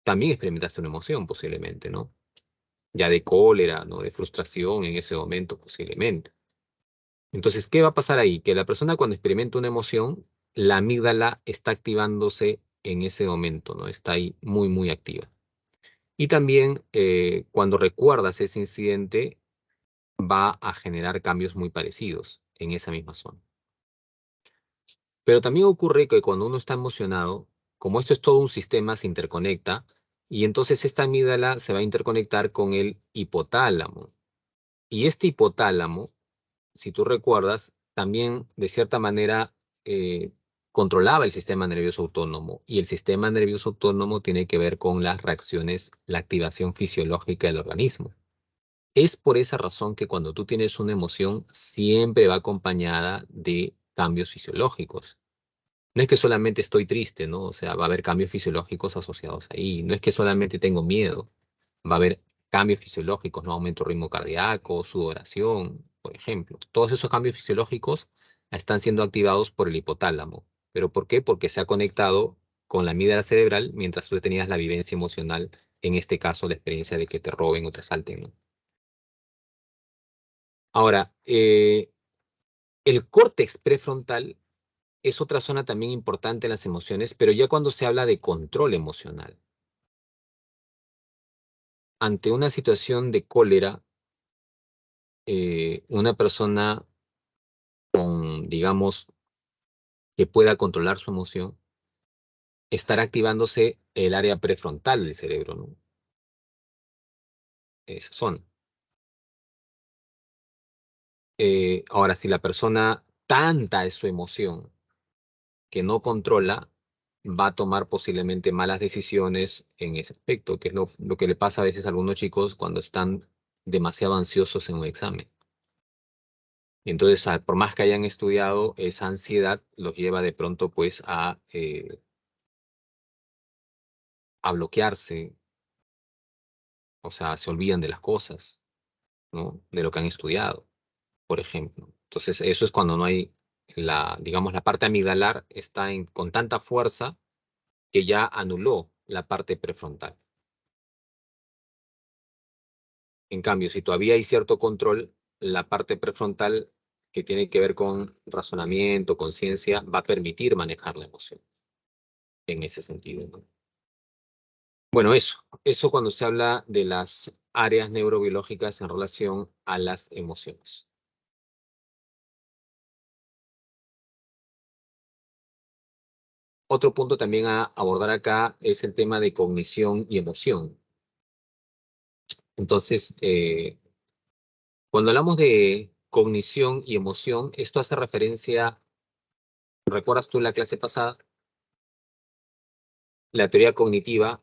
también experimentaste una emoción posiblemente, ¿no? Ya de cólera, ¿no? De frustración en ese momento posiblemente. Entonces, ¿qué va a pasar ahí? Que la persona cuando experimenta una emoción, la amígdala está activándose en ese momento, ¿no? Está ahí muy, muy activa. Y también cuando recuerdas ese incidente, va a generar cambios muy parecidos en esa misma zona. Pero también ocurre que cuando uno está emocionado, como esto es todo un sistema, se interconecta y entonces esta amígdala se va a interconectar con el hipotálamo. Y este hipotálamo, si tú recuerdas, también de cierta manera eh, controlaba el sistema nervioso autónomo. Y el sistema nervioso autónomo tiene que ver con las reacciones, la activación fisiológica del organismo. Es por esa razón que cuando tú tienes una emoción, siempre va acompañada de cambios fisiológicos. No es que solamente estoy triste, ¿no? O sea, va a haber cambios fisiológicos asociados ahí. No es que solamente tengo miedo, va a haber cambios fisiológicos, ¿no? Aumento del ritmo cardíaco, sudoración, por ejemplo. Todos esos cambios fisiológicos están siendo activados por el hipotálamo. ¿Pero por qué? Porque se ha conectado con la amígdala cerebral mientras tú tenías la vivencia emocional, en este caso la experiencia de que te roben o te asalten, ¿no? Ahora, el córtex prefrontal es otra zona también importante en las emociones, pero ya cuando se habla de control emocional. Ante una situación de cólera, una persona con, digamos, que pueda controlar su emoción, estará activándose el área prefrontal del cerebro, ¿no? Esa zona. Ahora, si la persona tanta es su emoción que no controla, va a tomar posiblemente malas decisiones en ese aspecto, que es lo que le pasa a veces a algunos chicos cuando están demasiado ansiosos en un examen. Y entonces, por más que hayan estudiado, esa ansiedad los lleva de pronto pues a bloquearse, o sea, se olvidan de las cosas, ¿no? De lo que han estudiado, por ejemplo. Entonces, eso es cuando no hay digamos, la parte amigdalar está con tanta fuerza que ya anuló la parte prefrontal. En cambio, si todavía hay cierto control, la parte prefrontal que tiene que ver con razonamiento, conciencia, va a permitir manejar la emoción en ese sentido, ¿no? Bueno, eso cuando se habla de las áreas neurobiológicas en relación a las emociones. Otro punto también a abordar acá es el tema de cognición y emoción. Entonces, cuando hablamos de cognición y emoción, esto hace referencia, ¿recuerdas tú en la clase pasada? La teoría cognitiva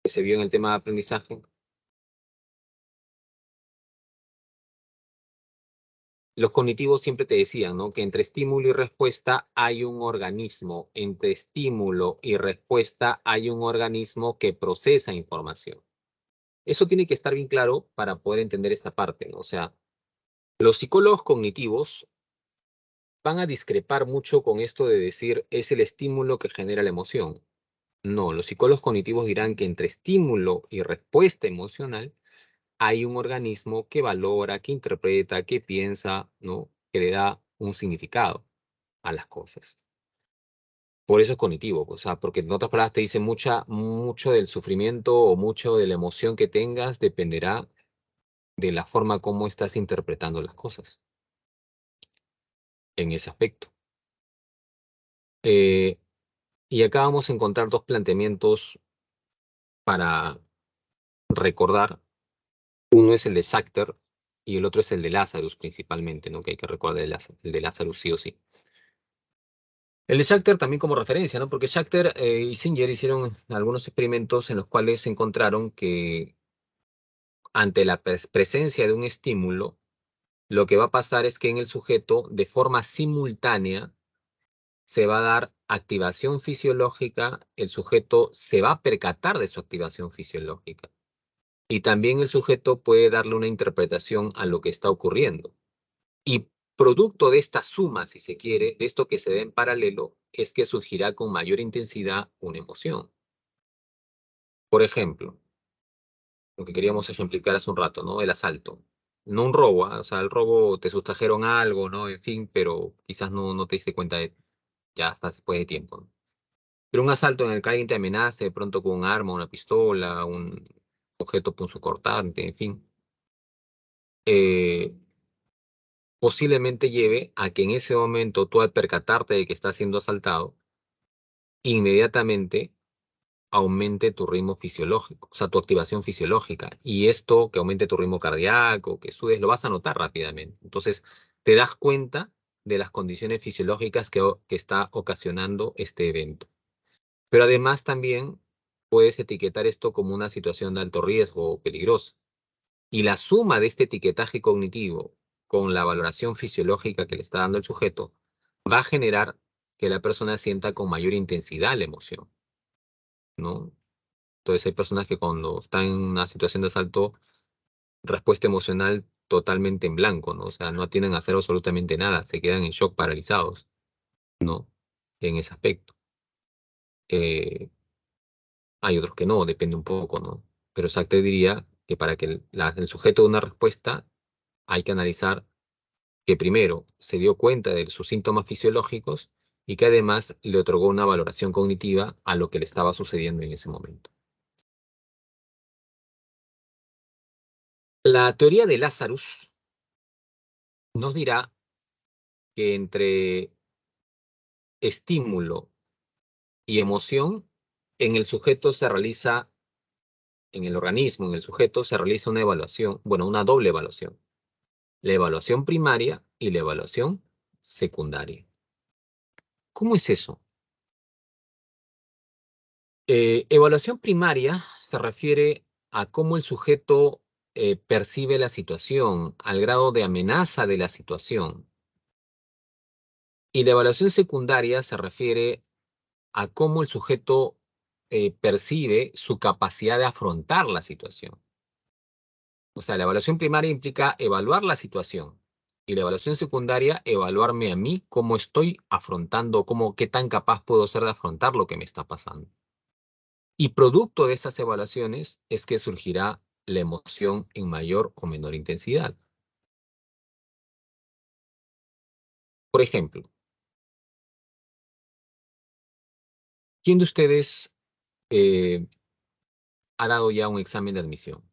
que se vio en el tema de aprendizaje. Los cognitivos siempre te decían, ¿no? Que entre estímulo y respuesta hay un organismo. Entre estímulo y respuesta hay un organismo que procesa información. Eso tiene que estar bien claro para poder entender esta parte, ¿no? O sea, los psicólogos cognitivos van a discrepar mucho con esto de decir es el estímulo que genera la emoción. No, los psicólogos cognitivos dirán que entre estímulo y respuesta emocional hay un organismo que valora, que interpreta, que piensa, ¿no? Que le da un significado a las cosas. Por eso es cognitivo, o sea, porque en otras palabras te dice mucho del sufrimiento o mucho de la emoción que tengas dependerá de la forma como estás interpretando las cosas en ese aspecto. Eh, y acá vamos a encontrar dos planteamientos para recordar. Uno es el de Sachter y el otro es el de Lazarus principalmente, ¿no? Que hay que recordar el de Lazarus sí o sí. El de Schachter también como referencia, ¿no? Porque Schachter y Singer hicieron algunos experimentos en los cuales encontraron que ante la presencia de un estímulo, lo que va a pasar es que en el sujeto, de forma simultánea, se va a dar activación fisiológica, el sujeto se va a percatar de su activación fisiológica. Y también el sujeto puede darle una interpretación a lo que está ocurriendo. Y producto de esta suma, si se quiere, de esto que se ve en paralelo, es que surgirá con mayor intensidad una emoción. Por ejemplo, lo que queríamos ejemplificar hace un rato, ¿no? El asalto. No un robo, ¿ah? O sea, el robo te sustrajeron algo, ¿no? En fin, pero quizás no te diste cuenta ya hasta después de tiempo, ¿no? Pero un asalto en el que alguien te amenaza de pronto con un arma, una pistola, un objeto punzocortante, en fin, eh, posiblemente lleve a que en ese momento tú al percatarte de que estás siendo asaltado, inmediatamente aumente tu ritmo fisiológico, o sea, tu activación fisiológica. Y esto que aumente tu ritmo cardíaco, que sudes, lo vas a notar rápidamente. Entonces, te das cuenta de las condiciones fisiológicas que está ocasionando este evento. Pero además también puedes etiquetar esto como una situación de alto riesgo o peligrosa. Y la suma de este etiquetaje cognitivo con la valoración fisiológica que le está dando el sujeto va a generar que la persona sienta con mayor intensidad la emoción, ¿no? Entonces hay personas que cuando están en una situación de asalto, respuesta emocional totalmente en blanco, ¿no? O sea, no tienen a hacer absolutamente nada, se quedan en shock, paralizados, ¿no? En ese aspecto. Eh, Hay otros que no, depende un poco, ¿no? Pero exacto diría que para que el sujeto dé una respuesta, hay que analizar que primero se dio cuenta de sus síntomas fisiológicos y que además le otorgó una valoración cognitiva a lo que le estaba sucediendo en ese momento. La teoría de Lazarus nos dirá que entre estímulo y emoción en el sujeto se realiza, en el organismo, en el sujeto se realiza una evaluación, bueno, una doble evaluación, la evaluación primaria y la evaluación secundaria. ¿Cómo es eso? Evaluación primaria se refiere a cómo el sujeto percibe la situación, al grado de amenaza de la situación. Y la evaluación secundaria se refiere a cómo el sujeto percibe su capacidad de afrontar la situación. O sea, la evaluación primaria implica evaluar la situación y la evaluación secundaria, evaluarme a mí cómo estoy afrontando, qué tan capaz puedo ser de afrontar lo que me está pasando. Y producto de esas evaluaciones es que surgirá la emoción en mayor o menor intensidad. Por ejemplo, ¿quién de ustedes eh, ha dado ya un examen de admisión?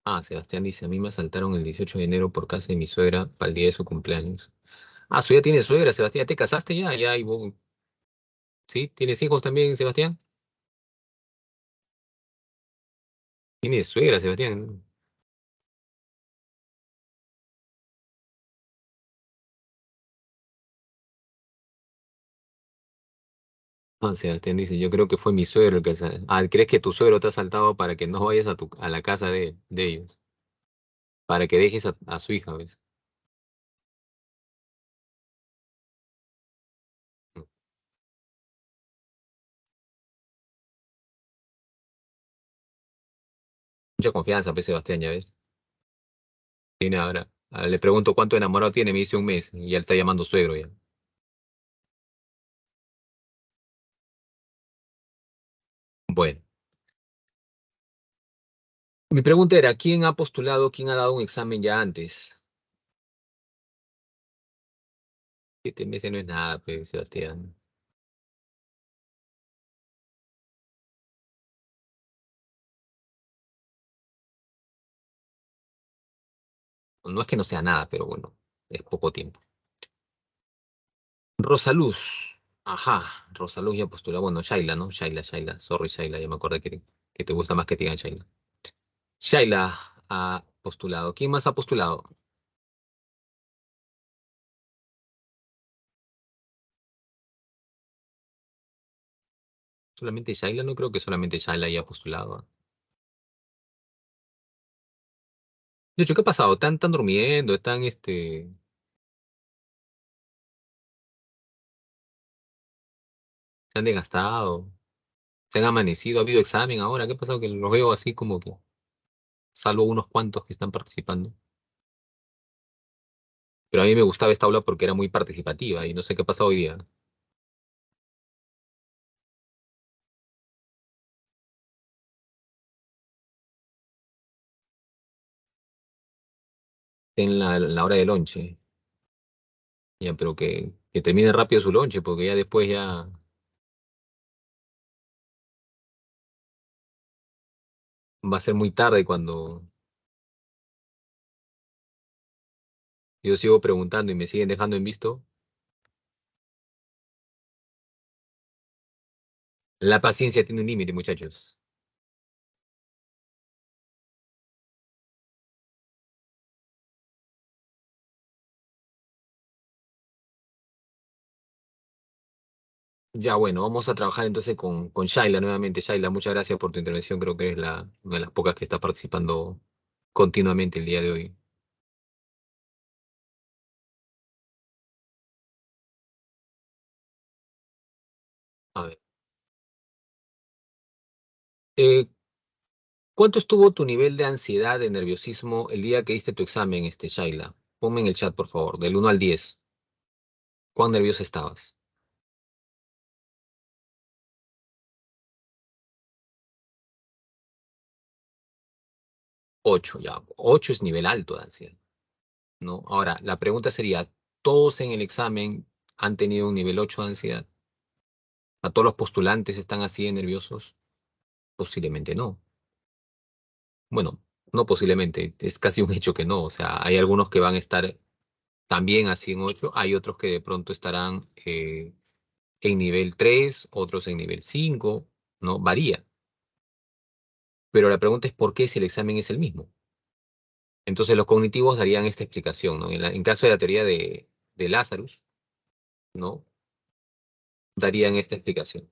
Ah, Sebastián dice, a mí me asaltaron el 18 de enero por casa de mi suegra para el día de su cumpleaños. Ah, su ya tiene suegra, Sebastián, ¿te casaste ya? Ya, y vos, ¿sí? ¿Tienes hijos también, Sebastián? Tienes suegra, Sebastián. Ah, Sebastián dice, yo creo que fue mi suegro el que... Ah, ¿crees que tu suegro te ha asaltado para que no vayas a la casa de ellos? Para que dejes a su hija, ¿ves? Mucha confianza, pues, Sebastián, ya ves. Tiene ahora. Ahora le pregunto cuánto enamorado tiene, me dice un mes, y ya le está llamando suegro ya. Bueno, mi pregunta era, ¿quién ha postulado, quién ha dado un examen ya antes? 7 meses no es nada, pues, Sebastián. No es que no sea nada, pero bueno, es poco tiempo. Rosaluz. Ajá, Rosaluz ya postuló. Bueno, Shaila, ¿no? Shaila. Sorry, Shaila, ya me acordé que te gusta más que te digan Shaila. Shaila ha postulado. ¿Quién más ha postulado? ¿Solamente Shaila? No creo que solamente Shaila haya postulado. De hecho, ¿qué ha pasado? ¿Están durmiendo? ¿Están, se han desgastado? ¿Se han amanecido? ¿Ha habido examen ahora? ¿Qué ha pasado? Que los veo así como que, salvo unos cuantos que están participando. Pero a mí me gustaba esta aula porque era muy participativa y no sé qué ha pasado hoy día. En la hora de lonche. Ya, pero que termine rápido su lonche, porque ya después ya va a ser muy tarde cuando yo sigo preguntando y me siguen dejando en visto. La paciencia tiene un límite, muchachos. Ya, bueno, vamos a trabajar entonces con Shaila nuevamente. Shaila, muchas gracias por tu intervención. Creo que eres una de las pocas que está participando continuamente el día de hoy. A ver. Eh, ¿Cuánto estuvo tu nivel de ansiedad, de nerviosismo el día que diste tu examen, Shaila? Ponme en el chat, por favor, del 1 al 10. ¿Cuán nerviosa estabas? 8, ya. 8 es nivel alto de ansiedad, ¿no? Ahora, la pregunta sería, ¿todos en el examen han tenido un nivel 8 de ansiedad? ¿A todos los postulantes están así de nerviosos? Posiblemente no. Bueno, no posiblemente, es casi un hecho que no. O sea, hay algunos que van a estar también así en 8, hay otros que de pronto estarán en nivel 3, otros en nivel 5, ¿no? Varía. Pero la pregunta es por qué si el examen es el mismo. Entonces los cognitivos darían esta explicación, ¿no? En caso de la teoría de Lazarus, ¿no? Darían esta explicación.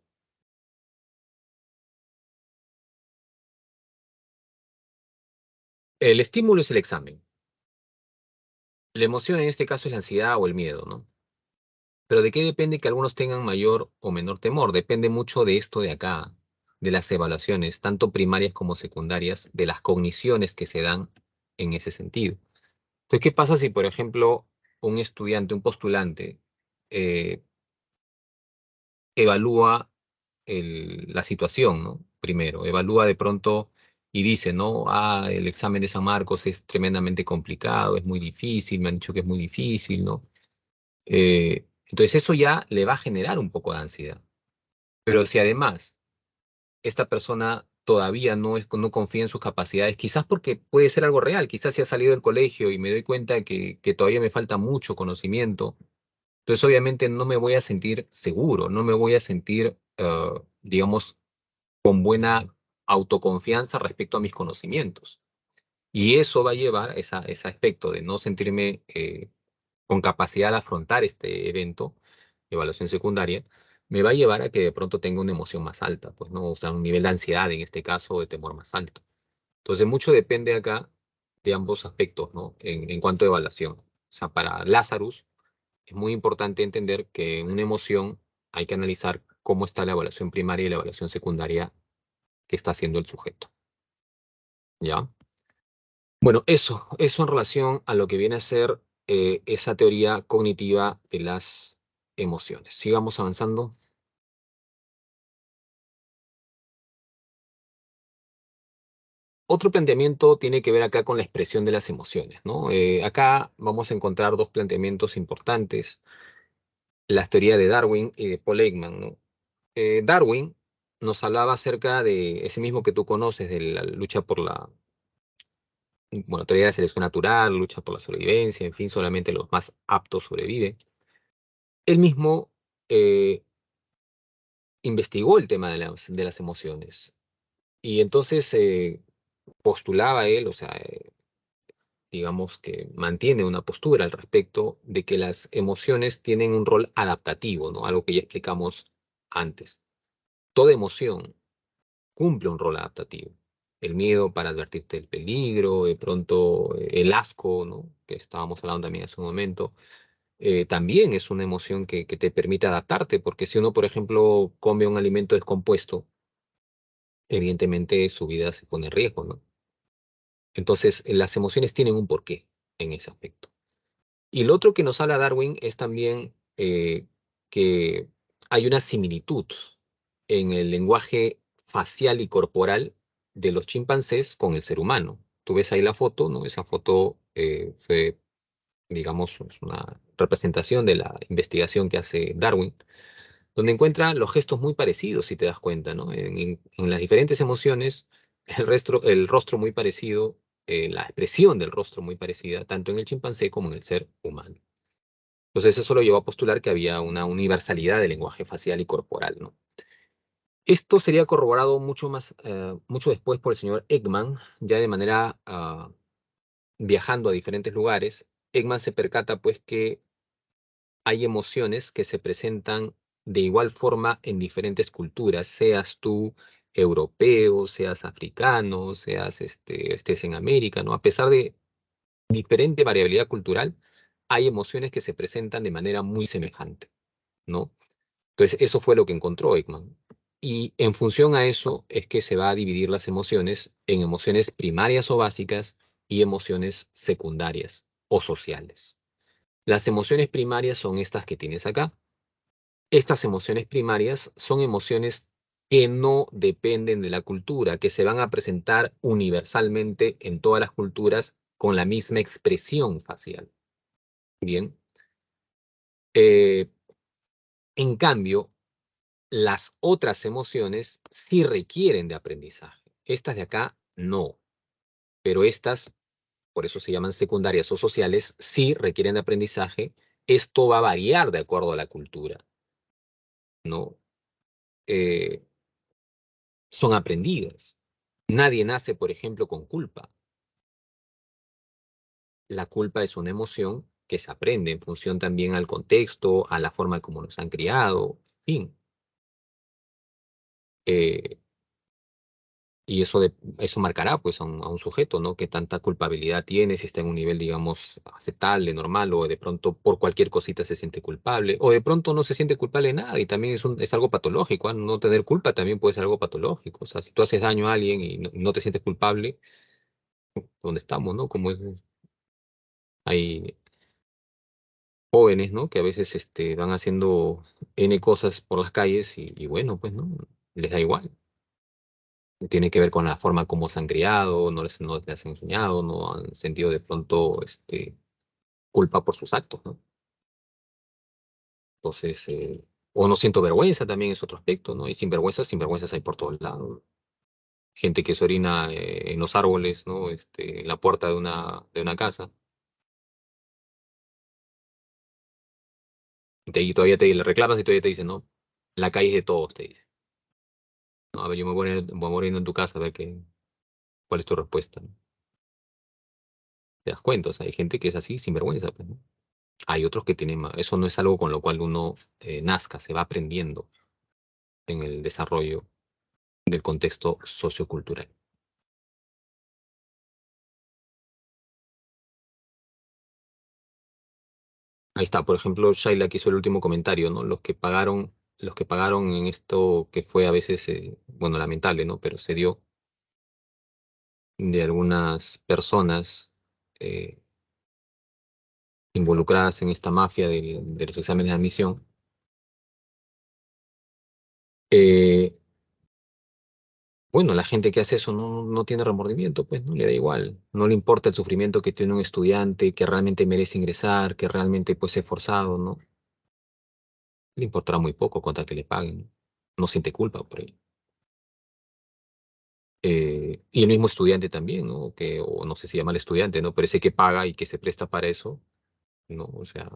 El estímulo es el examen. La emoción en este caso es la ansiedad o el miedo, ¿no? Pero ¿de qué depende que algunos tengan mayor o menor temor? Depende mucho de esto de acá, de las evaluaciones, tanto primarias como secundarias, de las cogniciones que se dan en ese sentido. Entonces, ¿qué pasa si, por ejemplo, un estudiante, un postulante, eh, evalúa la situación, ¿no? Primero, evalúa de pronto y dice, ¿no? Ah, el examen de San Marcos es tremendamente complicado, es muy difícil, me han dicho que es muy difícil, ¿no? Entonces eso ya le va a generar un poco de ansiedad. Pero si además esta persona todavía no confía en sus capacidades, quizás porque puede ser algo real, quizás si ha salido del colegio y me doy cuenta que todavía me falta mucho conocimiento, entonces obviamente no me voy a sentir seguro, no me voy a sentir, digamos, con buena autoconfianza respecto a mis conocimientos. Y eso va a llevar, ese aspecto de no sentirme con capacidad de afrontar este evento, evaluación secundaria, me va a llevar a que de pronto tenga una emoción más alta, pues, ¿no? O sea, un nivel de ansiedad en este caso, o de temor más alto. Entonces, mucho depende acá de ambos aspectos, ¿no? En cuanto a evaluación. O sea, para Lazarus es muy importante entender que en una emoción hay que analizar cómo está la evaluación primaria y la evaluación secundaria que está haciendo el sujeto, ¿ya? Bueno, eso en relación a lo que viene a ser esa teoría cognitiva de las emociones. Sigamos avanzando. Otro planteamiento tiene que ver acá con la expresión de las emociones, ¿no? Acá vamos a encontrar dos planteamientos importantes, la teoría de Darwin y de Paul Ekman, ¿no? Darwin nos hablaba acerca de ese mismo que tú conoces, de la lucha por bueno, teoría de la selección natural, lucha por la sobrevivencia, en fin, solamente los más aptos sobreviven. Él mismo eh, investigó el tema de las emociones y entonces postulaba él, o sea, digamos que mantiene una postura al respecto de que las emociones tienen un rol adaptativo, ¿no? Algo que ya explicamos antes. Toda emoción cumple un rol adaptativo. El miedo para advertirte del peligro, de pronto el asco, ¿no? Que estábamos hablando también hace un momento, también es una emoción que te permite adaptarte, porque si uno, por ejemplo, come un alimento descompuesto, evidentemente su vida se pone en riesgo, ¿no? Entonces, las emociones tienen un porqué en ese aspecto. Y lo otro que nos habla Darwin es también que hay una similitud en el lenguaje facial y corporal de los chimpancés con el ser humano. Tú ves ahí la foto, ¿no? Esa foto fue, digamos, es una representación de la investigación que hace Darwin, donde encuentra los gestos muy parecidos, si te das cuenta, ¿no? En las diferentes emociones, el rostro muy parecido, la expresión del rostro muy parecida, tanto en el chimpancé como en el ser humano. Entonces eso lo llevó a postular que había una universalidad del lenguaje facial y corporal, ¿no? Esto sería corroborado mucho después por el señor Ekman, ya de manera viajando a diferentes lugares. Ekman se percata pues que hay emociones que se presentan de igual forma en diferentes culturas, seas tú europeo, seas africano, estés en América, ¿no? A pesar de diferente variabilidad cultural, hay emociones que se presentan de manera muy semejante, ¿no? Entonces, eso fue lo que encontró Ekman. Y en función a eso es que se va a dividir las emociones en emociones primarias o básicas y emociones secundarias o sociales. Las emociones primarias son estas que tienes acá. Estas emociones primarias son emociones que no dependen de la cultura, que se van a presentar universalmente en todas las culturas con la misma expresión facial. Bien. Eh, en cambio, las otras emociones sí requieren de aprendizaje. Estas de acá no, pero estas, por eso se llaman secundarias o sociales, sí requieren de aprendizaje. Esto va a variar de acuerdo a la cultura, ¿no? Eh, son aprendidas. Nadie nace, por ejemplo, con culpa. La culpa es una emoción que se aprende en función también al contexto, a la forma como nos han criado, en fin. Eh, y eso marcará pues a un sujeto, ¿no? Qué tanta culpabilidad tiene, si está en un nivel, digamos, aceptable, normal, o de pronto por cualquier cosita se siente culpable, o de pronto no se siente culpable de nada y también es algo patológico, ¿ah? No tener culpa también puede ser algo patológico. O sea, si tú haces daño a alguien y no te sientes culpable, ¿dónde estamos, no? Como es ahí. jóvenes, ¿no? Que a veces van haciendo N cosas por las calles y bueno, pues, ¿no? Les da igual. Tiene que ver con la forma como se han criado, no les han enseñado, no han sentido de pronto culpa por sus actos, ¿no? Entonces, o no siento vergüenza también es otro aspecto, ¿no? Y sinvergüenzas hay por todos lados. Gente que se orina en los árboles, ¿no? En la puerta de una casa. Y todavía te le reclamas y todavía te dicen, no, la calle es de todos, te dice. No, a ver, yo me voy a morir en tu casa a ver cuál es tu respuesta, ¿no? Te das cuenta, o sea, hay gente que es así, sin vergüenza, pues, ¿no? Hay otros que tienen más. Eso no es algo con lo cual uno nazca, se va aprendiendo en el desarrollo del contexto sociocultural. Ahí está, por ejemplo, Shaila que hizo el último comentario, ¿no? Los que pagaron en esto que fue a veces, bueno, lamentable, ¿no? Pero se dio de algunas personas eh, involucradas en esta mafia de los exámenes de admisión. eh, bueno, la gente que hace eso no tiene remordimiento, pues no le da igual. No le importa el sufrimiento que tiene un estudiante que realmente merece ingresar, que realmente pues se ha esforzado, ¿no? Le importará muy poco contra que le paguen. No siente culpa por ello. Y el mismo estudiante también, ¿no? O no sé si llama al estudiante, ¿no? Pero ese que paga y que se presta para eso, ¿no? O sea,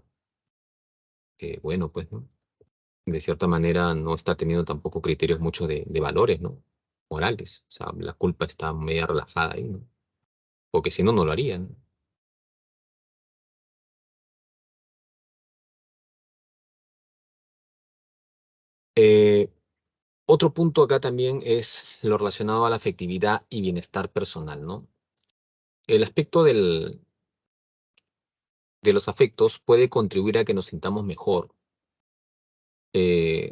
bueno, pues, ¿no? De cierta manera no está teniendo tampoco criterios mucho de valores, ¿no? Morales. O sea, la culpa está media relajada ahí, ¿no? Porque si no, no lo harían. Eh, Otro punto acá también es lo relacionado a la afectividad y bienestar personal, ¿no? El aspecto de los afectos puede contribuir a que nos sintamos mejor,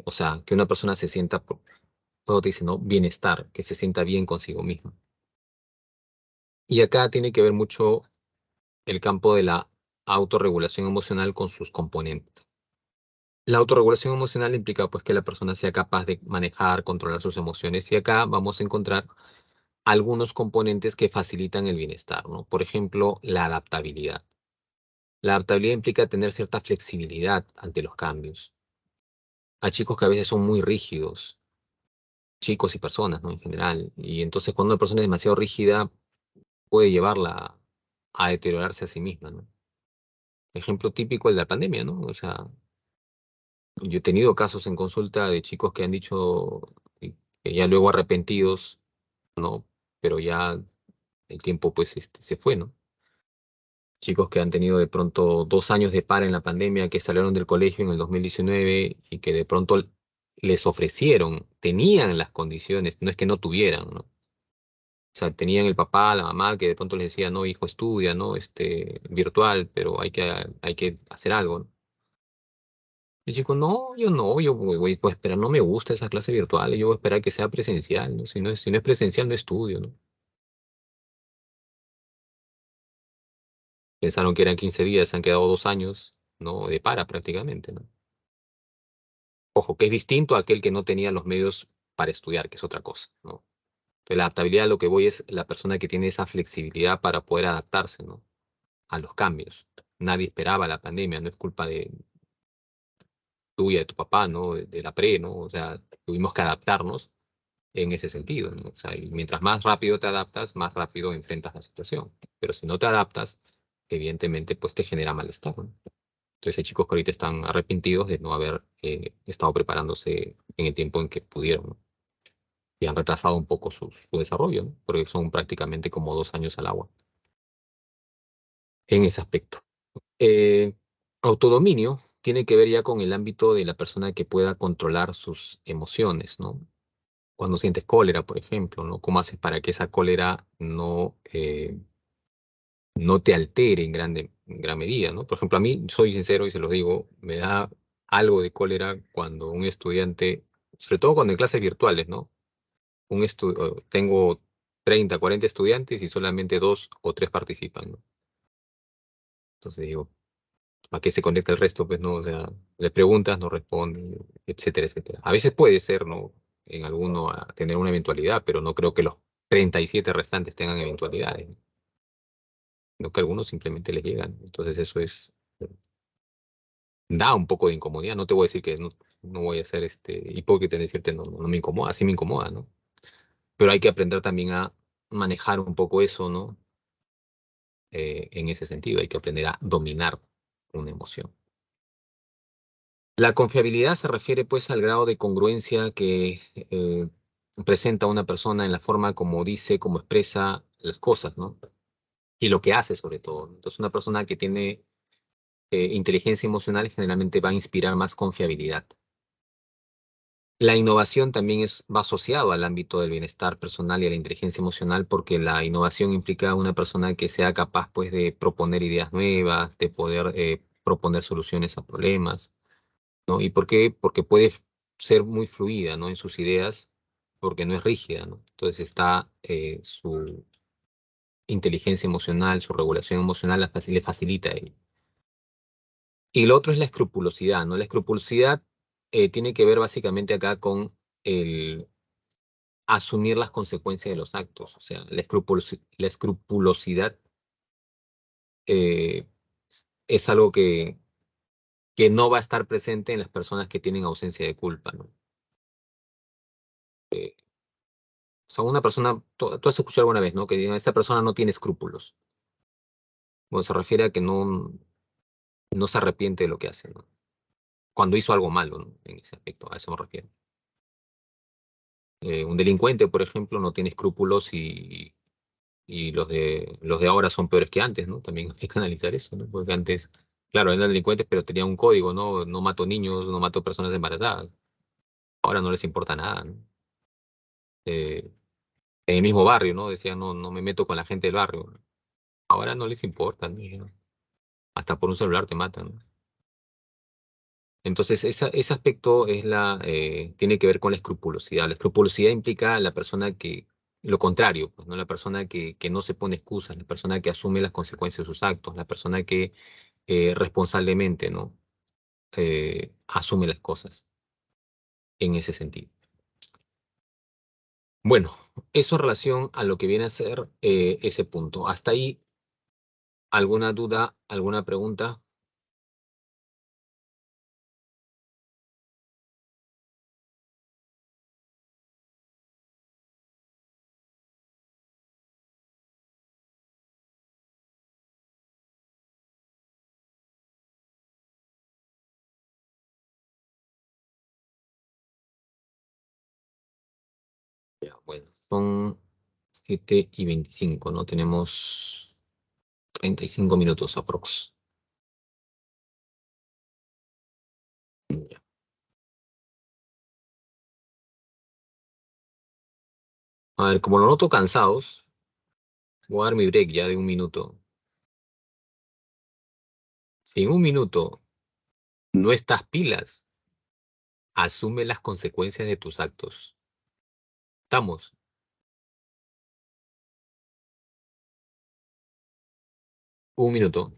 o sea, que una persona se sienta, todo te dice, ¿no? Bienestar, que se sienta bien consigo mismo. Y acá tiene que ver mucho el campo de la autorregulación emocional con sus componentes. La autorregulación emocional implica pues que la persona sea capaz de manejar, controlar sus emociones y acá vamos a encontrar algunos componentes que facilitan el bienestar, ¿no? Por ejemplo, la adaptabilidad. La adaptabilidad implica tener cierta flexibilidad ante los cambios. Hay chicos que a veces son muy rígidos, chicos y personas, ¿no? En general. Y entonces cuando una persona es demasiado rígida, puede llevarla a deteriorarse a sí misma, ¿no? Ejemplo típico el de la pandemia, ¿no? O sea, yo he tenido casos en consulta de chicos que han dicho que ya luego arrepentidos, ¿no? Pero ya el tiempo pues se fue, ¿no? Chicos que han tenido de pronto 2 años de para en la pandemia, que salieron del colegio en el 2019 y que de pronto les ofrecieron, tenían las condiciones, no es que no tuvieran, ¿no? O sea, tenían el papá, la mamá, que de pronto les decía, no, hijo, estudia, ¿no? Virtual, pero hay que hacer algo, ¿no? Y el chico, no, yo no, yo voy a esperar, no me gusta esa clase virtual, yo voy a esperar que sea presencial, ¿no? Si no es presencial, no estudio, ¿no? Pensaron que eran 15 días, se han quedado 2 años, ¿no? De para prácticamente, ¿no? Ojo, que es distinto a aquel que no tenía los medios para estudiar, que es otra cosa, ¿no? Entonces, la adaptabilidad, a lo que voy es la persona que tiene esa flexibilidad para poder adaptarse, ¿no? A los cambios. Nadie esperaba la pandemia, no es culpa de tuya, de tu papá, ¿no? De la pre, ¿no? O sea, tuvimos que adaptarnos en ese sentido, ¿no? O sea, y mientras más rápido te adaptas, más rápido enfrentas la situación. Pero si no te adaptas, evidentemente, pues te genera malestar, ¿no? Entonces hay chicos que ahorita están arrepentidos de no haber estado preparándose en el tiempo en que pudieron, ¿no? Y han retrasado un poco su desarrollo, ¿no? Porque son prácticamente como 2 años al agua en ese aspecto. Eh, Autodominio tiene que ver ya con el ámbito de la persona que pueda controlar sus emociones, ¿no? Cuando sientes cólera, por ejemplo, ¿no? ¿Cómo haces para que esa cólera no te altere en gran medida, ¿no? Por ejemplo, a mí, soy sincero y se los digo, me da algo de cólera cuando un estudiante, sobre todo cuando en clases virtuales, ¿no? Tengo 30, 40 estudiantes y solamente 2 o 3 participan, ¿no? Entonces digo, ¿para qué se conecta el resto? Pues no, o sea, le preguntas, no responde, etcétera, etcétera. A veces puede ser, ¿no? En alguno a tener una eventualidad, pero no creo que los 37 restantes tengan eventualidades, ¿no? Sino que algunos simplemente les llegan. Entonces eso es, da un poco de incomodidad. No te voy a decir que no voy a ser hipócrita en decirte no me incomoda, sí me incomoda, ¿no? Pero hay que aprender también a manejar un poco eso, ¿no? En ese sentido, hay que aprender a dominar una emoción. La confiabilidad se refiere pues al grado de congruencia que presenta una persona en la forma como dice, como expresa las cosas, ¿no? Y lo que hace sobre todo. Entonces una persona que tiene inteligencia emocional generalmente va a inspirar más confiabilidad. La innovación también va asociado al ámbito del bienestar personal y a la inteligencia emocional porque la innovación implica una persona que sea capaz pues de proponer ideas nuevas, de poder proponer soluciones a problemas, ¿no? ¿Y por qué? Porque puede ser muy fluida, ¿no? En sus ideas, porque no es rígida, ¿no? Entonces está su inteligencia emocional, su regulación emocional le facilita a ello. Y lo otro es la escrupulosidad, ¿no? La escrupulosidad tiene que ver básicamente acá con el asumir las consecuencias de los actos. O sea, la escrupulosidad eh, es algo que no va a estar presente en las personas que tienen ausencia de culpa, ¿no? O sea, una persona, tú has escuchado alguna vez, ¿no? Que digan, esa persona no tiene escrúpulos. Bueno, se refiere a que no se arrepiente de lo que hace, ¿no? Cuando hizo algo malo, ¿no? En ese aspecto, a eso me refiero. Un delincuente, por ejemplo, no tiene escrúpulos y los de ahora son peores que antes, ¿no? También hay que analizar eso, ¿no? Porque antes, claro, eran delincuentes, pero tenían un código, ¿no? No mato niños, no mato personas embarazadas. Ahora no les importa nada, ¿no? Eh, en el mismo barrio, ¿no? Decían, no me meto con la gente del barrio. Ahora no les importa, ¿no? Hasta por un celular te matan, ¿no? Entonces, ese aspecto tiene que ver con la escrupulosidad. La escrupulosidad implica a la persona lo contrario, pues, ¿no? La persona que no se pone excusas, la persona que asume las consecuencias de sus actos, la persona que responsablemente, ¿no? Asume las cosas en ese sentido. Bueno, eso en relación a lo que viene a ser ese punto. Hasta ahí, ¿alguna duda, alguna pregunta? Ya, bueno, son 7:25, ¿no? Tenemos 35 minutos aprox. Ya. A ver, como lo noto cansados, voy a dar mi break ya de 1 minuto. Si en 1 minuto no estás pilas, asume las consecuencias de tus actos. ¿Estamos? 1 minuto.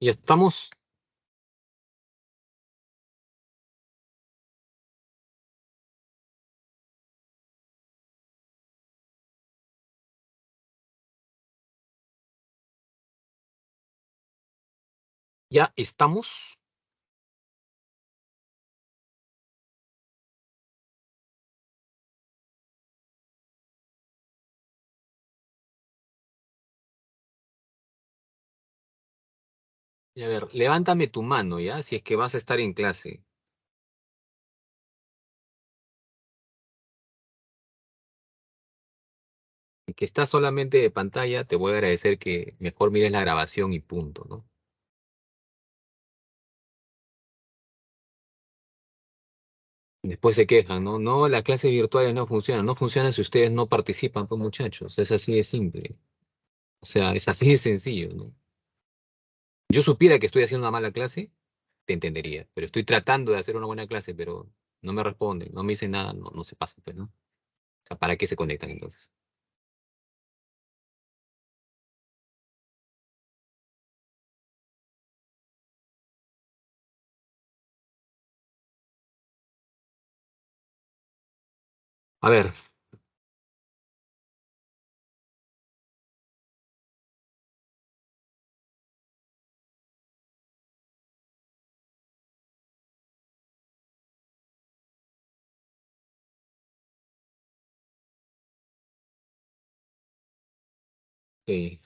Ya estamos, ya estamos. Y a ver, levántame tu mano, ¿ya? Si es que vas a estar en clase. Y que estás solamente de pantalla, te voy a agradecer que mejor mires la grabación y punto, ¿no? Después se quejan, ¿no? No, las clases virtuales no funcionan. No funcionan si ustedes no participan, pues muchachos. Es así de simple. O sea, es así de sencillo, ¿no? Yo supiera que estoy haciendo una mala clase, te entendería. Pero estoy tratando de hacer una buena clase, pero no me responden, no me dicen nada, no, no se pasa, pues, ¿no? O sea, ¿para qué se conectan entonces? A ver,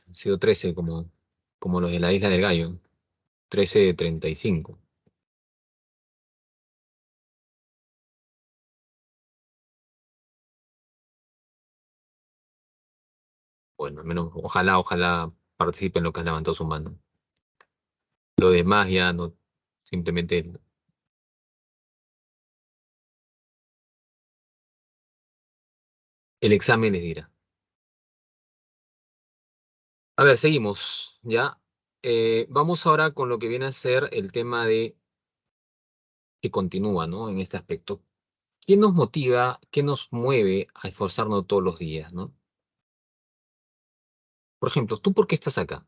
han sido 13 como los de la Isla del Gallo. 13:35. Bueno, al menos ojalá participen los que han levantado su mano. Lo demás ya no, simplemente el examen les dirá. A ver, seguimos, ¿ya? Vamos ahora con lo que viene a ser el tema de que continúa, ¿no? En este aspecto. ¿Qué nos motiva, qué nos mueve a esforzarnos todos los días, ¿no? Por ejemplo, ¿tú por qué estás acá?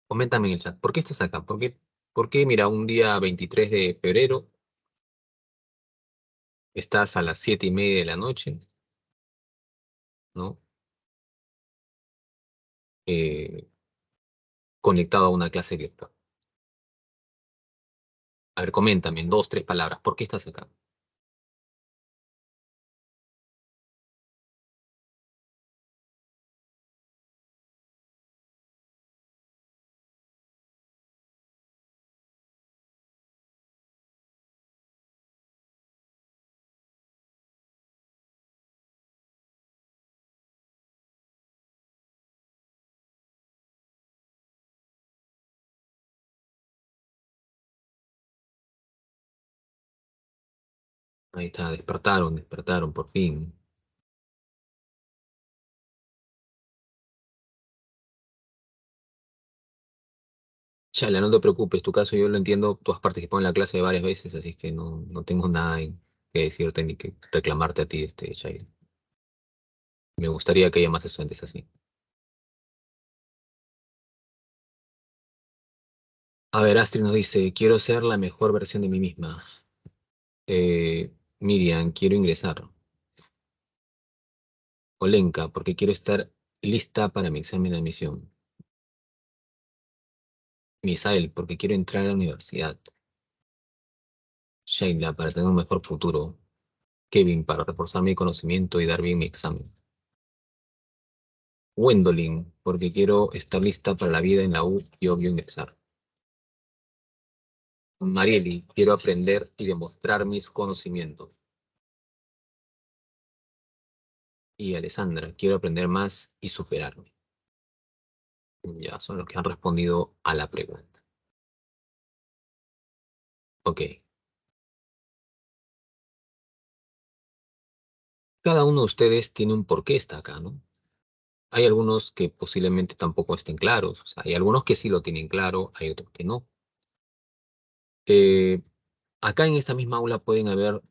Coméntame en el chat, ¿por qué estás acá? ¿Por qué, mira, un día 23 de febrero estás a las 7:30 de la noche, ¿no? Eh, conectado a una clase virtual. A ver, coméntame en dos, tres palabras, ¿por qué estás acá? Ahí está, despertaron por fin. Chala, no te preocupes, tu caso yo lo entiendo, tú has participado en la clase varias veces, así que no tengo nada que decirte ni que reclamarte a ti, Shaila. Me gustaría que haya más estudiantes así. A ver, Astrid nos dice, quiero ser la mejor versión de mí misma. Miriam, quiero ingresar. Olenka, porque quiero estar lista para mi examen de admisión. Misael, porque quiero entrar a la universidad. Sheila, para tener un mejor futuro. Kevin, para reforzar mi conocimiento y dar bien mi examen. Gwendolyn, porque quiero estar lista para la vida en la U y obvio ingresar. Marieli, quiero aprender y demostrar mis conocimientos. Y Alessandra, quiero aprender más y superarme. Ya son los que han respondido a la pregunta. Ok. Cada uno de ustedes tiene un por qué está acá, ¿no? Hay algunos que posiblemente tampoco estén claros. O sea, hay algunos que sí lo tienen claro, hay otros que no. Eh, Acá en esta misma aula pueden haber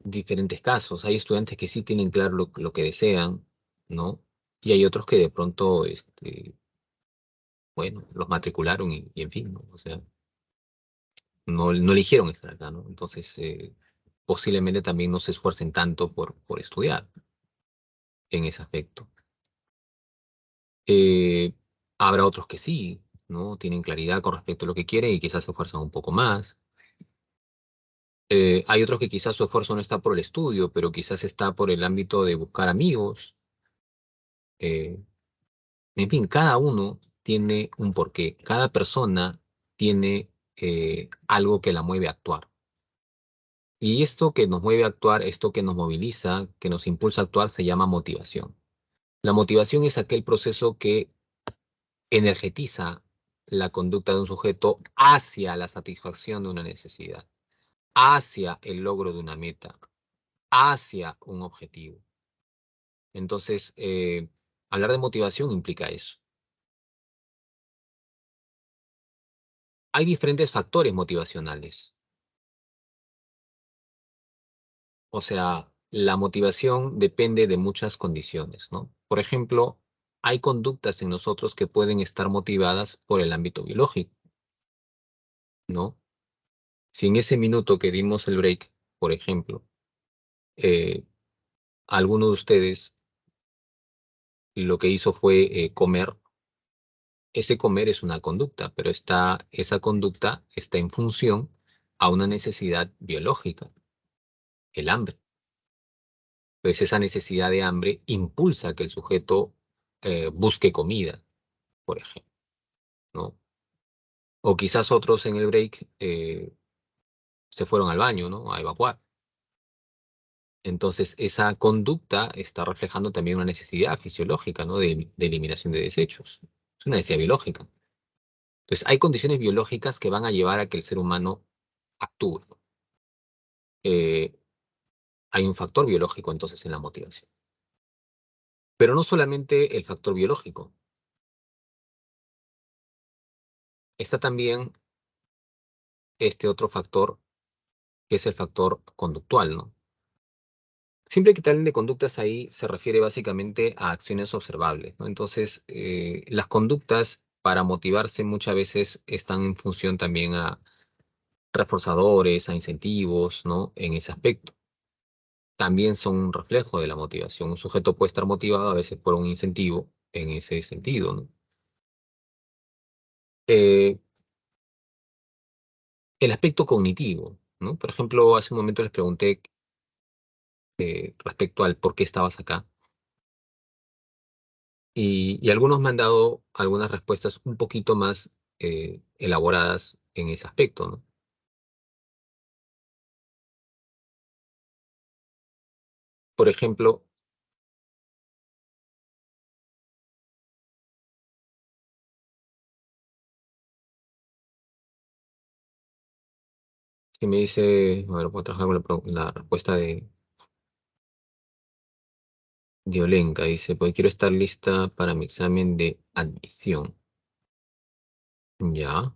diferentes casos. Hay estudiantes que sí tienen claro lo que desean, ¿no? Y hay otros que de pronto, bueno, los matricularon y en fin, ¿no? O sea, no eligieron estar acá, ¿no? Entonces, posiblemente también no se esfuercen tanto por estudiar en ese aspecto. Eh, Habrá otros que sí, ¿no? Tienen claridad con respecto a lo que quieren y quizás se esfuerzan un poco más. Hay otros que quizás su esfuerzo no está por el estudio, pero quizás está por el ámbito de buscar amigos. Eh, en fin, cada uno tiene un porqué. Cada persona tiene algo que la mueve a actuar. Y esto que nos mueve a actuar, esto que nos moviliza, que nos impulsa a actuar, se llama motivación. La motivación es aquel proceso que energetiza la conducta de un sujeto hacia la satisfacción de una necesidad, hacia el logro de una meta, hacia un objetivo. Entonces, hablar de motivación implica eso. Hay diferentes factores motivacionales. O sea, la motivación depende de muchas condiciones, ¿no? Por ejemplo, hay conductas en nosotros que pueden estar motivadas por el ámbito biológico, ¿no? Si en ese minuto que dimos el break, por ejemplo, eh, alguno de ustedes lo que hizo fue comer, ese comer es una conducta, pero esa conducta está en función a una necesidad biológica, el hambre. Pues esa necesidad de hambre impulsa que el sujeto busque comida, por ejemplo, ¿no? O quizás otros en el break se fueron al baño, ¿no? A evacuar. Entonces, esa conducta está reflejando también una necesidad fisiológica, ¿no? De eliminación de desechos. Es una necesidad biológica. Entonces, hay condiciones biológicas que van a llevar a que el ser humano actúe. Eh, Hay un factor biológico entonces en la motivación. Pero no solamente el factor biológico, está también este otro factor que es el factor conductual, ¿no? Siempre que te hablen de conductas ahí se refiere básicamente a acciones observables, ¿no? Entonces, las conductas para motivarse muchas veces están en función también a reforzadores, a incentivos, ¿no? En ese aspecto. También son un reflejo de la motivación. Un sujeto puede estar motivado a veces por un incentivo en ese sentido, ¿no? Eh, el aspecto cognitivo, ¿no? Por ejemplo, hace un momento les pregunté respecto al por qué estabas acá. Y algunos me han dado algunas respuestas un poquito más elaboradas en ese aspecto, ¿no? Por ejemplo, si me dice, a ver, voy a trabajar con la respuesta de Olenka, dice, pues quiero estar lista para mi examen de admisión. Ya.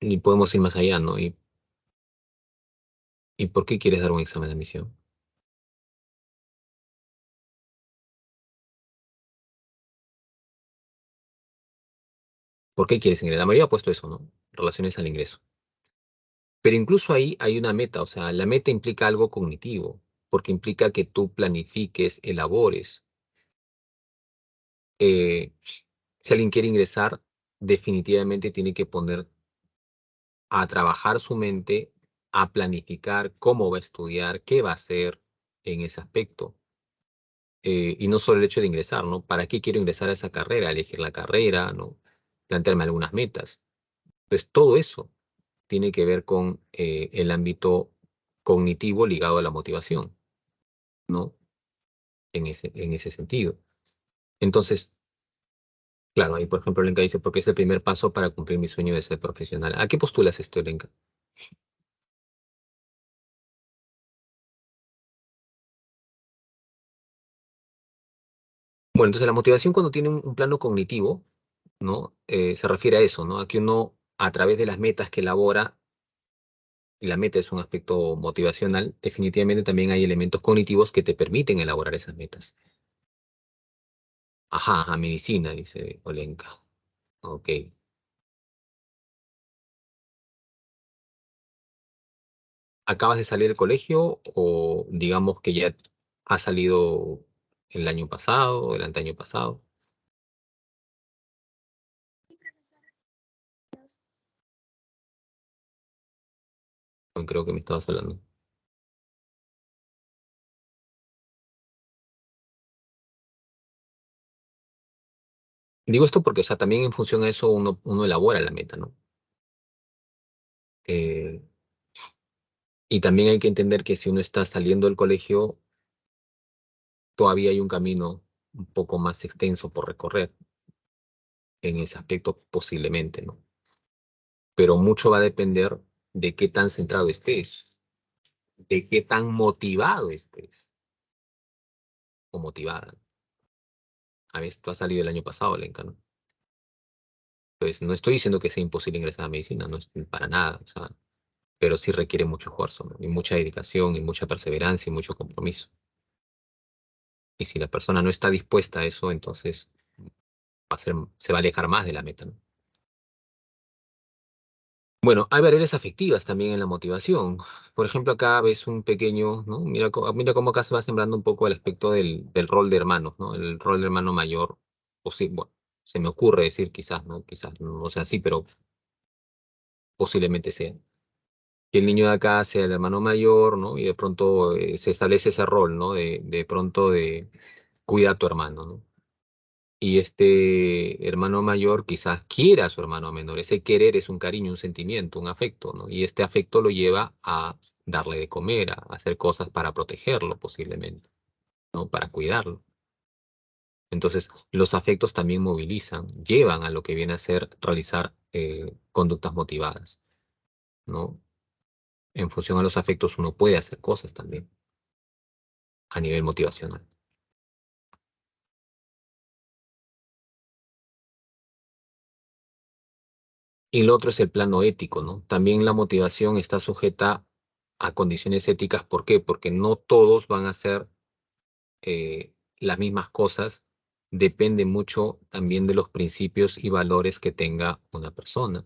Y podemos ir más allá, ¿no? ¿Y por qué quieres dar un examen de admisión? ¿Por qué quieres ingresar? La mayoría ha puesto eso, ¿no? Relaciones al ingreso. Pero incluso ahí hay una meta, o sea, la meta implica algo cognitivo, porque implica que tú planifiques, elabores. Eh, si alguien quiere ingresar, definitivamente tiene que poner a trabajar su mente, a planificar cómo va a estudiar, qué va a hacer en ese aspecto. Y no solo el hecho de ingresar, ¿no? ¿Para qué quiero ingresar a esa carrera? Elegir la carrera, ¿no? Plantearme algunas metas. Pues todo eso tiene que ver con el ámbito cognitivo ligado a la motivación, ¿no? En ese sentido. Entonces, claro, ahí por ejemplo Lenka dice, porque es el primer paso para cumplir mi sueño de ser profesional. ¿A qué postulas esto, Lenka? Bueno, entonces la motivación cuando tiene un plano cognitivo, ¿no? Se refiere a eso, ¿no? A que uno, a través de las metas que elabora, y la meta es un aspecto motivacional, definitivamente también hay elementos cognitivos que te permiten elaborar esas metas. Ajá, ajá, medicina, dice Olenka. Ok. ¿Acabas de salir del colegio o digamos que ya has salido el año pasado, el anteaño pasado? Creo que me estabas hablando. Digo esto porque, o sea, también en función a eso uno elabora la meta, ¿no? Eh, y también hay que entender que si uno está saliendo del colegio, todavía hay un camino un poco más extenso por recorrer en ese aspecto posiblemente, ¿no? Pero mucho va a depender de qué tan centrado estés, de qué tan motivado estés o motivada. A veces tú has salido el año pasado, Lenka, ¿no? Pues no estoy diciendo que sea imposible ingresar a medicina, no es para nada, o sea, pero sí requiere mucho esfuerzo, ¿no? Y mucha dedicación y mucha perseverancia y mucho compromiso. Y si la persona no está dispuesta a eso, entonces se va a alejar más de la meta, ¿no? Bueno, hay variables afectivas también en la motivación. Por ejemplo, acá ves un pequeño, ¿no? Mira, mira cómo acá se va sembrando un poco el aspecto del rol de hermanos, ¿no? El rol de hermano mayor, o sí, bueno, se me ocurre decir quizás, ¿no? Quizás no sea así, pero posiblemente sea. Que el niño de acá sea el hermano mayor, ¿no? Y de pronto se establece ese rol, ¿no? De pronto de cuida a tu hermano, ¿no? Y este hermano mayor quizás quiera a su hermano menor. Ese querer es un cariño, un sentimiento, un afecto, ¿no? Y este afecto lo lleva a darle de comer, a hacer cosas para protegerlo posiblemente, ¿no? Para cuidarlo. Entonces, los afectos también movilizan, llevan a lo que viene a ser realizar conductas motivadas, ¿no? En función a los afectos uno puede hacer cosas también a nivel motivacional. Y lo otro es el plano ético, ¿no? También la motivación está sujeta a condiciones éticas. ¿Por qué? Porque no todos van a hacer las mismas cosas. Depende mucho también de los principios y valores que tenga una persona.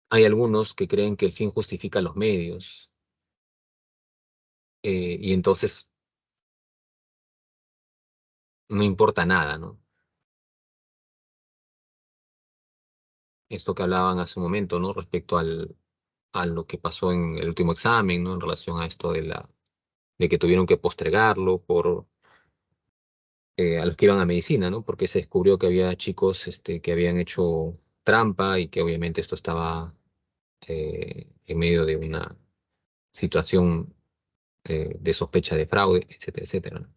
Hay algunos que creen que el fin justifica los medios y entonces no importa nada, ¿no? Esto que hablaban hace un momento, ¿no? Respecto a lo que pasó en el último examen, ¿no? En relación a esto de que tuvieron que postergarlo por a los que iban a medicina, ¿no? Porque se descubrió que había chicos que habían hecho trampa y que obviamente esto estaba en medio de una situación de sospecha de fraude, etcétera, etcétera, ¿no?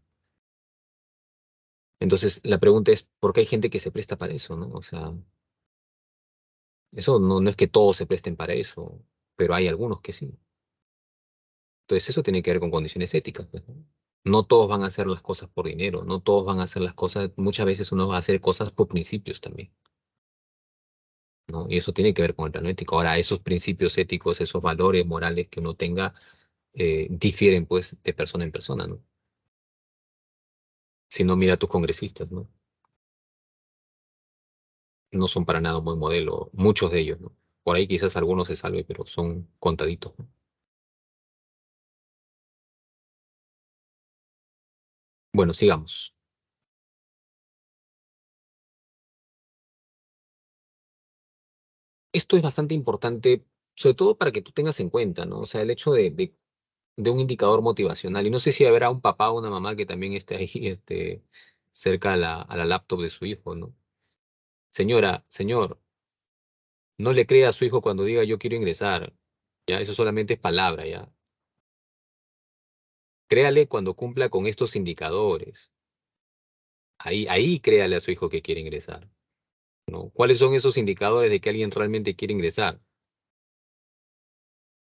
Entonces, la pregunta es, ¿por qué hay gente que se presta para eso, ¿no? O sea, eso no es que todos se presten para eso, pero hay algunos que sí. Entonces, eso tiene que ver con condiciones éticas, pues, ¿no? No todos van a hacer las cosas por dinero, no todos van a hacer las cosas, muchas veces uno va a hacer cosas por principios también. ¿No? Y eso tiene que ver con el plano ético. Ahora, esos principios éticos, esos valores morales que uno tenga, difieren pues de persona en persona, ¿no? Si no, mira a tus congresistas, ¿no? No son para nada un buen modelo, muchos de ellos, ¿no? Por ahí quizás algunos se salve, pero son contaditos, ¿no? Bueno, sigamos. Esto es bastante importante, sobre todo para que tú tengas en cuenta, ¿no? O sea, el hecho de un indicador motivacional. Y no sé si habrá un papá o una mamá que también esté ahí, cerca a la laptop de su hijo, ¿no? Señora, señor, no le crea a su hijo cuando diga yo quiero ingresar. Ya, eso solamente es palabra, ya. Créale cuando cumpla con estos indicadores. Ahí créale a su hijo que quiere ingresar, ¿no? ¿Cuáles son esos indicadores de que alguien realmente quiere ingresar?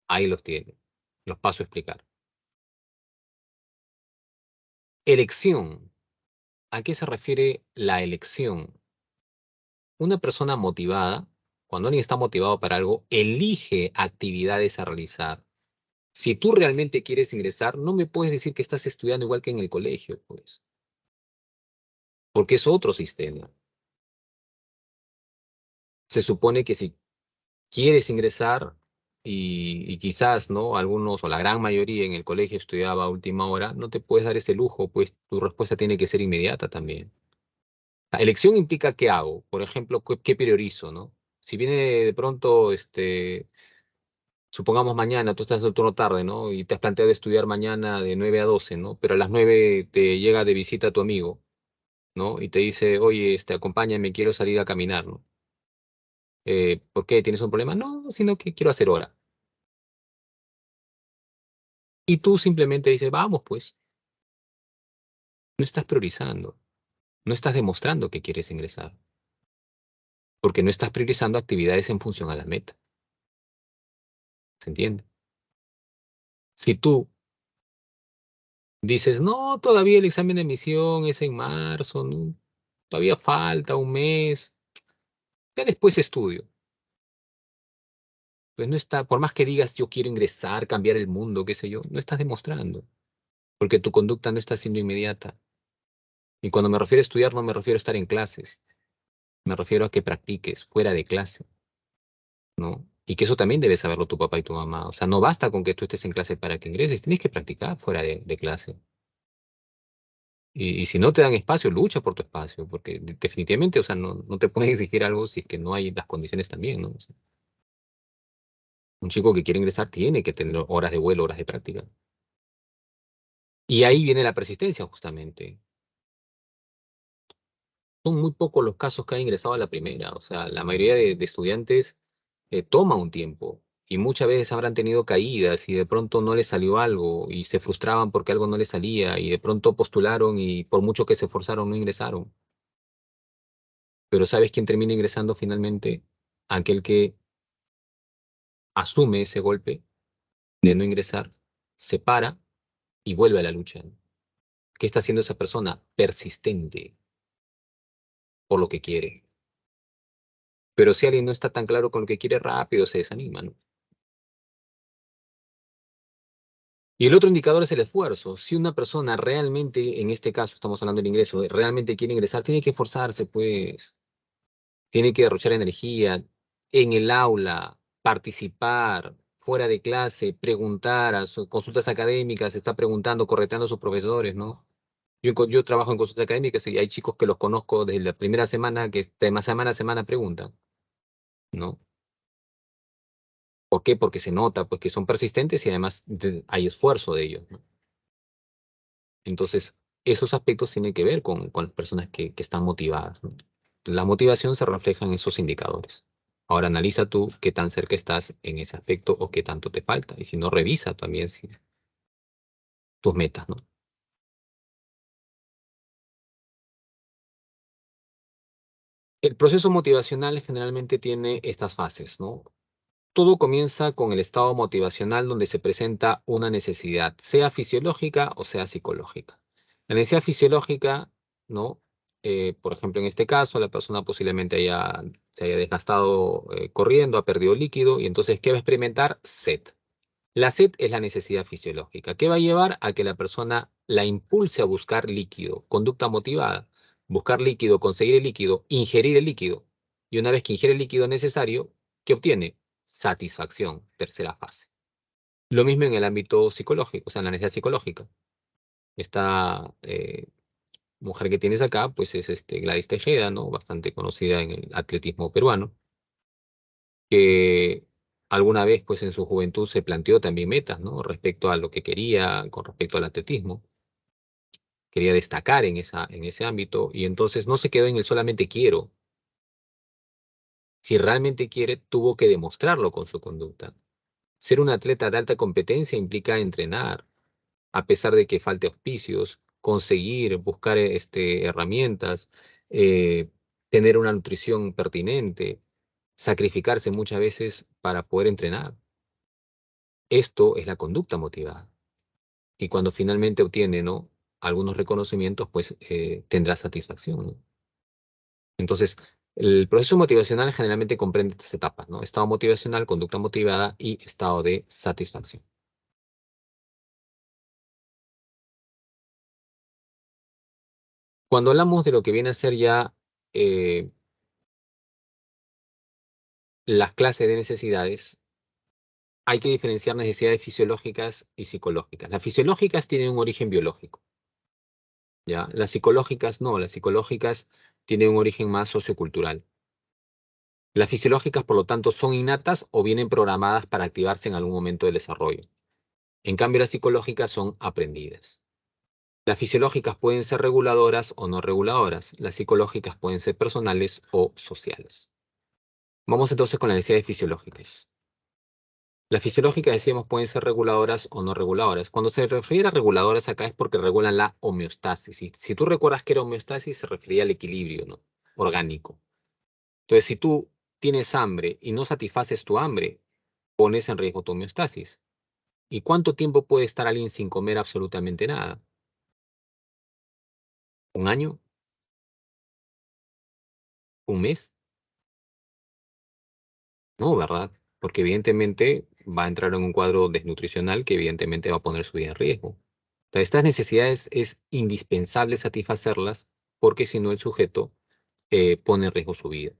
Ahí los tiene. Los paso a explicar. Elección. ¿A qué se refiere la elección? Una persona motivada, Cuando alguien está motivado para algo, elige actividades a realizar. Si tú realmente quieres ingresar, no me puedes decir que estás estudiando igual que en el colegio, pues, porque es otro sistema. Se supone que si quieres ingresar y quizás, ¿no? Algunos o la gran mayoría en el colegio estudiaba a última hora, no te puedes dar ese lujo, pues tu respuesta tiene que ser inmediata también. La elección implica qué hago, por ejemplo, qué priorizo, ¿no? Si viene de pronto, supongamos mañana, tú estás en el turno tarde, ¿no? Y te has planteado estudiar mañana de 9 a 12, ¿no? Pero a las 9 te llega de visita tu amigo, ¿no? Y te dice, oye, acompáñame, quiero salir a caminar, ¿no? ¿Por qué? ¿Tienes un problema? No, sino que quiero hacer hora. Y tú simplemente dices, vamos, pues, no estás priorizando, no estás demostrando que quieres ingresar, porque no estás priorizando actividades en función a la meta, ¿se entiende? Si tú dices, no, todavía el examen de admisión es en marzo, ¿no? Todavía falta un mes, ya después estudio. Pues no está, por más que digas yo quiero ingresar, cambiar el mundo, qué sé yo, no estás demostrando, porque tu conducta no está siendo inmediata. Y cuando me refiero a estudiar, no me refiero a estar en clases, me refiero a que practiques fuera de clase, ¿no? Y que eso también debe saberlo tu papá y tu mamá. O sea, no basta con que tú estés en clase para que ingreses, tienes que practicar fuera de clase. Y si no te dan espacio, lucha por tu espacio, porque definitivamente, o sea, no te pueden exigir algo si es que no hay las condiciones también, ¿no? O sea, un chico que quiere ingresar tiene que tener horas de vuelo, horas de práctica. Y ahí viene la persistencia, justamente. Son muy pocos los casos que han ingresado a la primera. O sea, la mayoría de estudiantes toma un tiempo y muchas veces habrán tenido caídas y de pronto no les salió algo y se frustraban porque algo no les salía y de pronto postularon y por mucho que se esforzaron no ingresaron. Pero ¿sabes quién termina ingresando finalmente? Aquel que asume ese golpe de no ingresar, se para y vuelve a la lucha. ¿Qué está haciendo esa persona? Persistente por lo que quiere. Pero si alguien no está tan claro con lo que quiere, rápido se desanima, ¿no? Y el otro indicador es el esfuerzo. Si una persona realmente, en este caso estamos hablando del ingreso, realmente quiere ingresar, tiene que esforzarse, pues, tiene que derrochar energía en el aula, participar, fuera de clase, preguntar a sus consultas académicas, está preguntando, correteando a sus profesores, ¿no? Yo trabajo en consultas académicas y hay chicos que los conozco desde la primera semana, que semana a semana preguntan, ¿no? ¿Por qué? Porque se nota, pues, que son persistentes y además hay esfuerzo de ellos, ¿no? Entonces, esos aspectos tienen que ver con las personas que están motivadas, ¿no? La motivación se refleja en esos indicadores. Ahora analiza tú qué tan cerca estás en ese aspecto o qué tanto te falta. Y si no, revisa también tus metas, ¿no? El proceso motivacional generalmente tiene estas fases, ¿no? Todo comienza con el estado motivacional donde se presenta una necesidad, sea fisiológica o sea psicológica. La necesidad fisiológica, ¿no? Por ejemplo, en este caso, la persona posiblemente se haya desgastado corriendo, ha perdido líquido y entonces, ¿qué va a experimentar? Sed. La sed es la necesidad fisiológica, que va a llevar a que la persona la impulse a buscar líquido, conducta motivada, buscar líquido, conseguir el líquido, ingerir el líquido. Y una vez que ingiere el líquido necesario, ¿qué obtiene? Satisfacción, tercera fase. Lo mismo en el ámbito psicológico, o sea, en la necesidad psicológica. Esta mujer que tienes acá, pues es Gladys Tejeda, ¿no? Bastante conocida en el atletismo peruano, que alguna vez, pues en su juventud se planteó también metas, ¿no? Respecto a lo que quería con respecto al atletismo. Quería destacar en ese ámbito y entonces no se quedó en el solamente quiero. Si realmente quiere, tuvo que demostrarlo con su conducta. Ser un atleta de alta competencia implica entrenar, a pesar de que falte auspicios, conseguir, buscar herramientas, eh, tener una nutrición pertinente, sacrificarse muchas veces para poder entrenar. Esto es la conducta motivada. Y cuando finalmente obtiene, ¿no? algunos reconocimientos, pues tendrá satisfacción, ¿no? Entonces, El proceso motivacional generalmente comprende estas etapas, ¿no? Estado motivacional, conducta motivada y estado de satisfacción. Cuando hablamos de lo que viene a ser ya eh, las clases de necesidades, hay que diferenciar necesidades fisiológicas y psicológicas. Las fisiológicas tienen un origen biológico, ¿ya? Las psicológicas no, las psicológicas tienen un origen más sociocultural. Las fisiológicas, por lo tanto, son innatas o vienen programadas para activarse en algún momento del desarrollo. En cambio, las psicológicas son aprendidas. Las fisiológicas pueden ser reguladoras o no reguladoras. Las psicológicas pueden ser personales o sociales. Vamos entonces con las necesidades fisiológicas. Las fisiológicas, decíamos, pueden ser reguladoras o no reguladoras. Cuando se refiere a reguladoras acá es porque regulan la homeostasis. Y si tú recuerdas que era homeostasis, se refería al equilibrio, ¿no? Orgánico. Entonces, si tú tienes hambre y no satisfaces tu hambre, pones en riesgo tu homeostasis. ¿Y cuánto tiempo puede estar alguien sin comer absolutamente nada? ¿Un año? ¿Un mes? No, ¿verdad? Porque evidentemente va a entrar en un cuadro desnutricional que evidentemente va a poner su vida en riesgo. Entonces, estas necesidades es indispensable satisfacerlas porque si no el sujeto pone en riesgo su vida.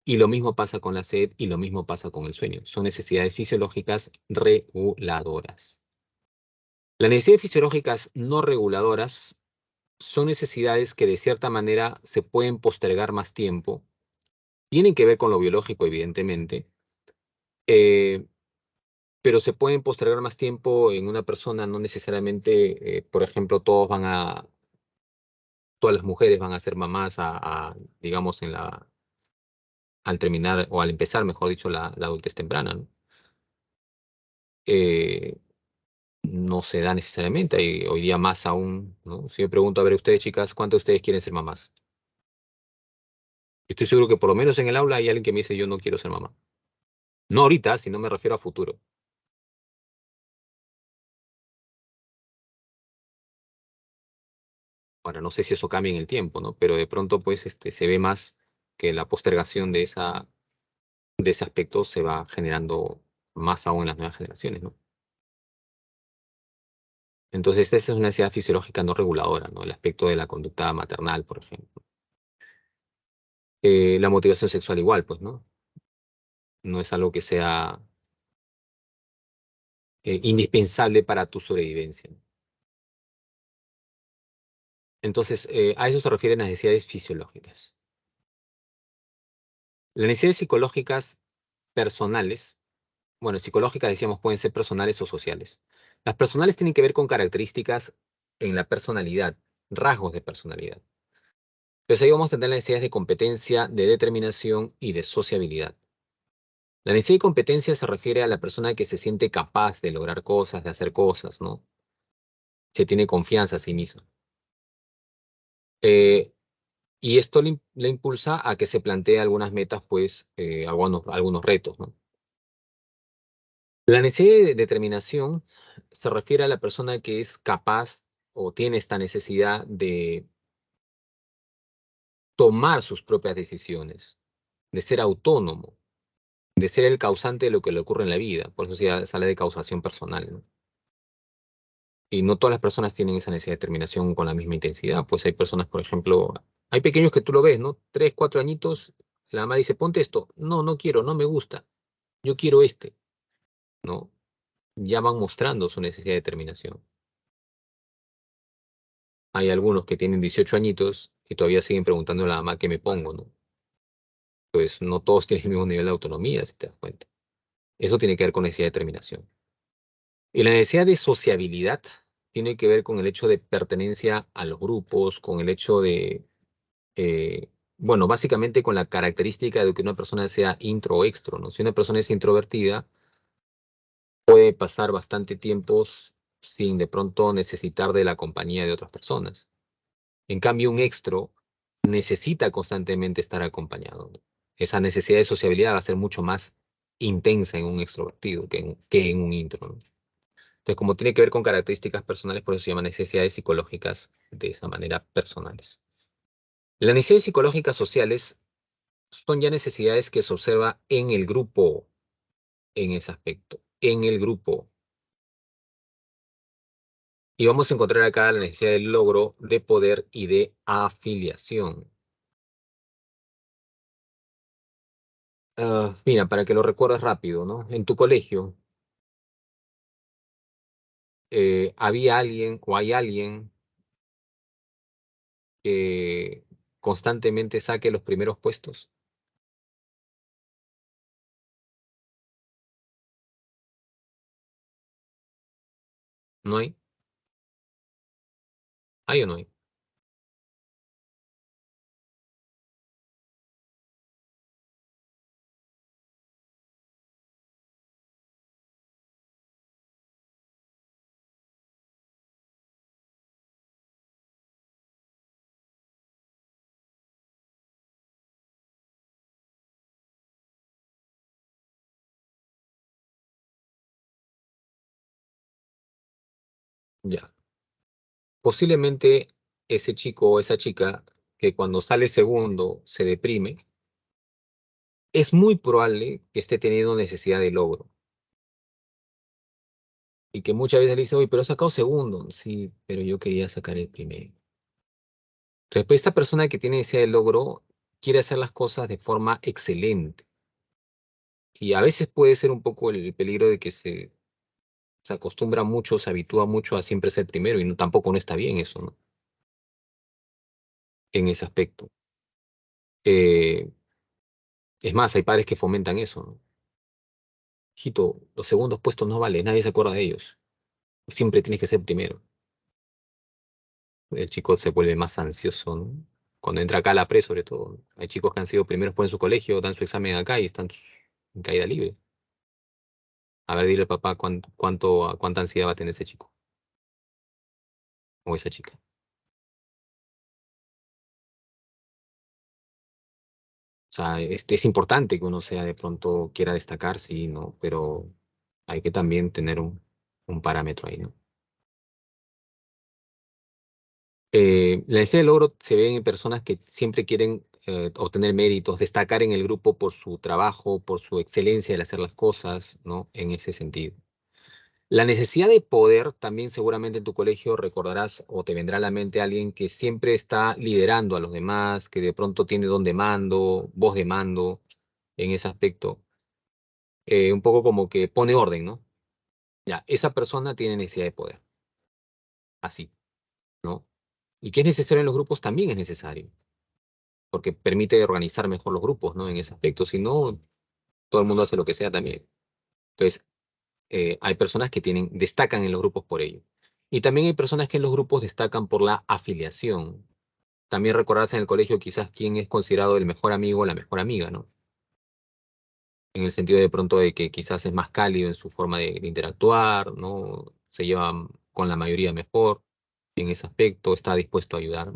Y lo mismo pasa con la sed y lo mismo pasa con el sueño. Son necesidades fisiológicas reguladoras. Las necesidades fisiológicas no reguladoras son necesidades que de cierta manera se pueden postergar más tiempo. Tienen que ver con lo biológico, evidentemente, eh, pero se pueden postergar más tiempo en una persona, no necesariamente, por ejemplo, todas las mujeres van a ser mamás digamos, al terminar o al empezar, mejor dicho, la adultez temprana, ¿no? Eh, no se da necesariamente, y hoy día más aún, ¿no? Si me pregunto, a ver, ustedes, chicas, ¿cuántas de ustedes quieren ser mamás? Estoy seguro que por lo menos en el aula hay alguien que me dice, yo no quiero ser mamá. No ahorita, sino me refiero a futuro. Ahora, no sé si eso cambia en el tiempo, ¿no? Pero de pronto, pues, se ve más que la postergación de ese aspecto se va generando más aún en las nuevas generaciones, ¿no? Entonces, esta es una necesidad fisiológica no reguladora, ¿no? El aspecto de la conducta maternal, por ejemplo. La motivación sexual igual, pues, ¿no? No es algo que sea indispensable para tu sobrevivencia. Entonces, a eso se refieren las necesidades fisiológicas. Las necesidades psicológicas personales, bueno, psicológicas decíamos pueden ser personales o sociales. Las personales tienen que ver con características en la personalidad, rasgos de personalidad. Entonces ahí vamos a tener las necesidades de competencia, de determinación y de sociabilidad. La necesidad de competencia se refiere a la persona que se siente capaz de lograr cosas, de hacer cosas, ¿no? Se tiene confianza a sí mismo. Eh, y esto le impulsa a que se plantee algunas metas, pues, algunos retos, ¿no? La necesidad de determinación se refiere a la persona que es capaz o tiene esta necesidad de tomar sus propias decisiones, de ser autónomo, de ser el causante de lo que le ocurre en la vida. Por eso sale de causación personal, ¿no? Y no todas las personas tienen esa necesidad de determinación con la misma intensidad. Pues hay personas, por ejemplo, hay pequeños que tú lo ves, ¿no? 3, 4 añitos, la mamá dice, ponte esto. No, no quiero, no me gusta. Yo quiero este, ¿no? Ya van mostrando su necesidad de determinación. Hay algunos que tienen 18 añitos y todavía siguen preguntando a la mamá qué me pongo, ¿no? Pues no todos tienen el mismo nivel de autonomía, si te das cuenta. Eso tiene que ver con necesidad de determinación. Y la necesidad de sociabilidad tiene que ver con el hecho de pertenencia a los grupos, con el hecho de, bueno, básicamente con la característica de que una persona sea intro o extro, ¿no? Si una persona es introvertida, puede pasar bastante tiempo sin de pronto necesitar de la compañía de otras personas. En cambio, un extro necesita constantemente estar acompañado, ¿no? Esa necesidad de sociabilidad va a ser mucho más intensa en un extrovertido que en un intro, ¿no? Entonces, como tiene que ver con características personales, por eso se llaman necesidades psicológicas de esa manera personales. Las necesidades psicológicas sociales son ya necesidades que se observa en el grupo, en ese aspecto, en el grupo. Y vamos a encontrar acá la necesidad del logro, de poder y de afiliación. Mira, para que lo recuerdes rápido, ¿no? En tu colegio, ¿había alguien o hay alguien que constantemente saque los primeros puestos? ¿No hay? ¿Hay o no hay? Ya. Posiblemente ese chico o esa chica que cuando sale segundo se deprime, es muy probable que esté teniendo necesidad de logro y que muchas veces le dice, oye, pero he sacado segundo. Sí, pero yo quería sacar el primero. Entonces, pues, esta persona que tiene necesidad de logro quiere hacer las cosas de forma excelente y a veces puede ser un poco el peligro de que se acostumbra mucho, se habitúa mucho a siempre ser primero y no, tampoco no está bien eso, ¿no? En ese aspecto. Eh, es más, hay padres que fomentan eso, ¿no? Hijito, los segundos puestos no valen, nadie se acuerda de ellos. Siempre tienes que ser primero. El chico se vuelve más ansioso, ¿no? Cuando entra acá a la pre, sobre todo. Hay chicos que han sido primeros por en su colegio, dan su examen acá y están en caída libre. A ver, dile al papá cuánta ansiedad va a tener ese chico o esa chica. O sea, es importante que uno sea de pronto quiera destacar, sí, ¿no? Pero hay que también tener un parámetro ahí, ¿no? La necesidad de logro se ve en personas que siempre quieren obtener méritos, destacar en el grupo por su trabajo, por su excelencia al hacer las cosas, ¿no? En ese sentido. La necesidad de poder, también seguramente en tu colegio recordarás o te vendrá a la mente alguien que siempre está liderando a los demás, que de pronto tiene don de mando, voz de mando en ese aspecto, un poco como que pone orden, ¿no? Ya, esa persona tiene necesidad de poder, así, ¿no? Y que es necesario en los grupos también es necesario, porque permite organizar mejor los grupos, ¿no? En ese aspecto, si no, todo el mundo hace lo que sea también. Entonces, hay personas que destacan en los grupos por ello. Y también hay personas que en los grupos destacan por la afiliación. También recordarse en el colegio quizás quién es considerado el mejor amigo o la mejor amiga, ¿no? En el sentido de pronto de que quizás es más cálido en su forma de interactuar, ¿no? Se lleva con la mayoría mejor en ese aspecto, está dispuesto a ayudar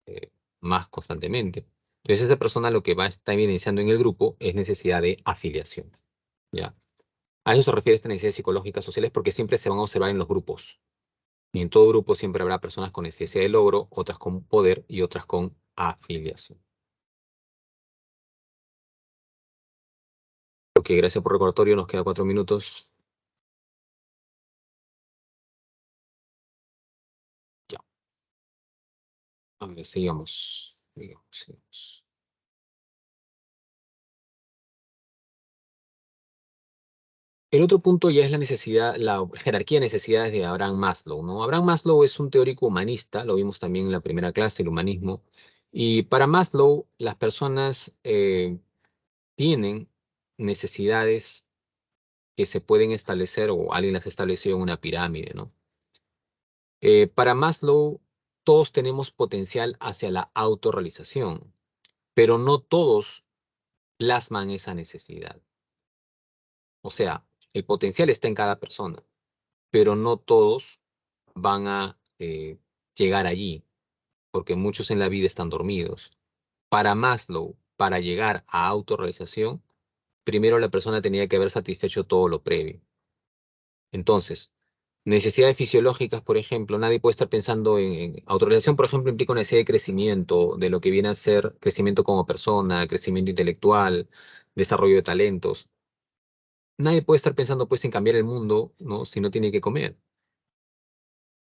eh, más constantemente. Entonces, esa persona lo que va a estar evidenciando en el grupo es necesidad de afiliación, ¿ya? A eso se refiere esta necesidades psicológicas sociales porque siempre se van a observar en los grupos. Y en todo grupo siempre habrá personas con necesidad de logro, otras con poder y otras con afiliación. Ok, gracias por el recordatorio. Nos queda 4 minutos. Ya, a ver, sigamos. Sigamos, sigamos. El otro punto ya es la necesidad, la jerarquía de necesidades de Abraham Maslow, ¿no? Abraham Maslow es un teórico humanista, lo vimos también en la primera clase, el humanismo. Y para Maslow, las personas tienen necesidades que se pueden establecer o alguien las estableció en una pirámide, ¿no? Para Maslow, todos tenemos potencial hacia la autorrealización, pero no todos plasman esa necesidad. O sea, el potencial está en cada persona, pero no todos van a llegar allí, porque muchos en la vida están dormidos. Para Maslow, para llegar a autorrealización, primero la persona tenía que haber satisfecho todo lo previo. Entonces, Necesidades fisiológicas, por ejemplo, nadie puede estar pensando en autorrealización, por ejemplo, implica una necesidad de crecimiento, de lo que viene a ser crecimiento como persona, crecimiento intelectual, desarrollo de talentos. Nadie puede estar pensando pues en cambiar el mundo, ¿no? Si no tiene que comer.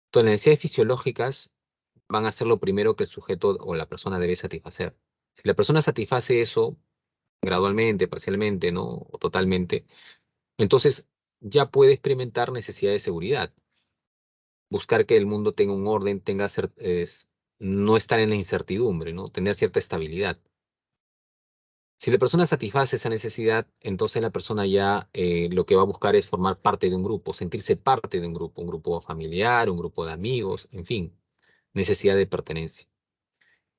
Entonces, las necesidades fisiológicas van a ser lo primero que el sujeto o la persona debe satisfacer. Si la persona satisface eso gradualmente, parcialmente, ¿no? O totalmente, entonces ya puede experimentar necesidad de seguridad, buscar que el mundo tenga un orden, no estar en la incertidumbre, ¿no? Tener cierta estabilidad. Si la persona satisface esa necesidad, entonces la persona ya lo que va a buscar es formar parte de un grupo, sentirse parte de un grupo familiar, un grupo de amigos, en fin, necesidad de pertenencia.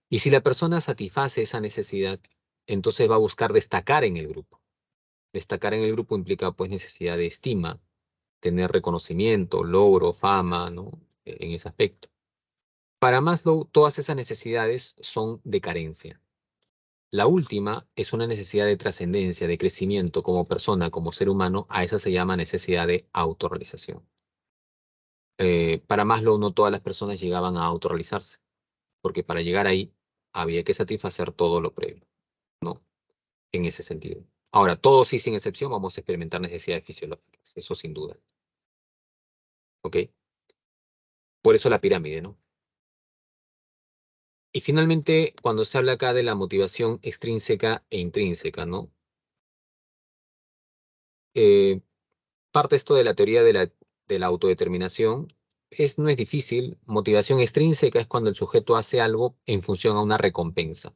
Y si la persona satisface esa necesidad, entonces va a buscar destacar en el grupo. Destacar en el grupo implica pues necesidad de estima, tener reconocimiento, logro, fama, ¿no? En ese aspecto. Para Maslow, todas esas necesidades son de carencia. La última es una necesidad de trascendencia, de crecimiento como persona, como ser humano. A esa se llama necesidad de autorrealización. Para Maslow, no todas las personas llegaban a autorrealizarse, porque para llegar ahí había que satisfacer todo lo previo, ¿no? En ese sentido. Ahora, todos sí, sin excepción, vamos a experimentar necesidades fisiológicas, eso sin duda, ¿ok? Por eso la pirámide, ¿no? Y finalmente, cuando se habla acá de la motivación extrínseca e intrínseca, ¿no? Eh, parte esto de la teoría de la autodeterminación. No es difícil. Motivación extrínseca es cuando el sujeto hace algo en función a una recompensa.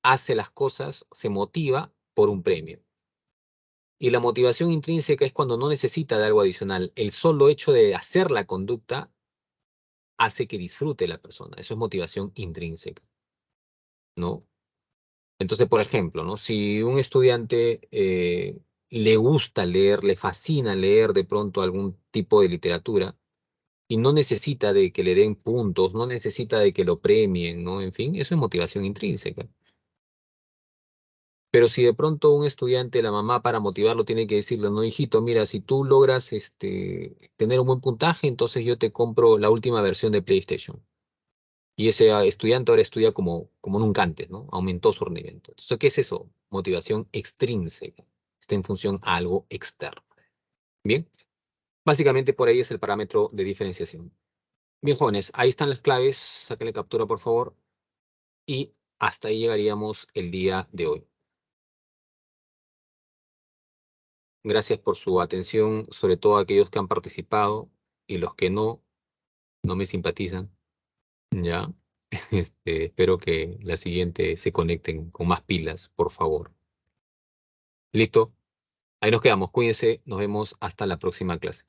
Hace las cosas, se motiva por un premio. Y la motivación intrínseca es cuando no necesita de algo adicional. El solo hecho de hacer la conducta hace que disfrute la persona. Eso es motivación intrínseca, ¿no? Entonces, por ejemplo, ¿no? Si un estudiante le gusta leer, le fascina leer de pronto algún tipo de literatura y no necesita de que le den puntos, no necesita de que lo premien, ¿no? En fin, eso es motivación intrínseca. Pero si de pronto un estudiante, la mamá para motivarlo tiene que decirle, no, hijito, mira, si tú logras tener un buen puntaje, entonces yo te compro la última versión de PlayStation. Y ese estudiante ahora estudia como nunca antes, ¿no? Aumentó su rendimiento. Entonces, ¿qué es eso? Motivación extrínseca. Está en función a algo externo. Bien, básicamente por ahí es el parámetro de diferenciación. Bien, jóvenes, ahí están las claves. Sáquenle captura, por favor. Y hasta ahí llegaríamos el día de hoy. Gracias por su atención, sobre todo a aquellos que han participado y los que no me simpatizan. Ya. Espero que la siguiente se conecten con más pilas, por favor. Listo. Ahí nos quedamos. Cuídense. Nos vemos hasta la próxima clase.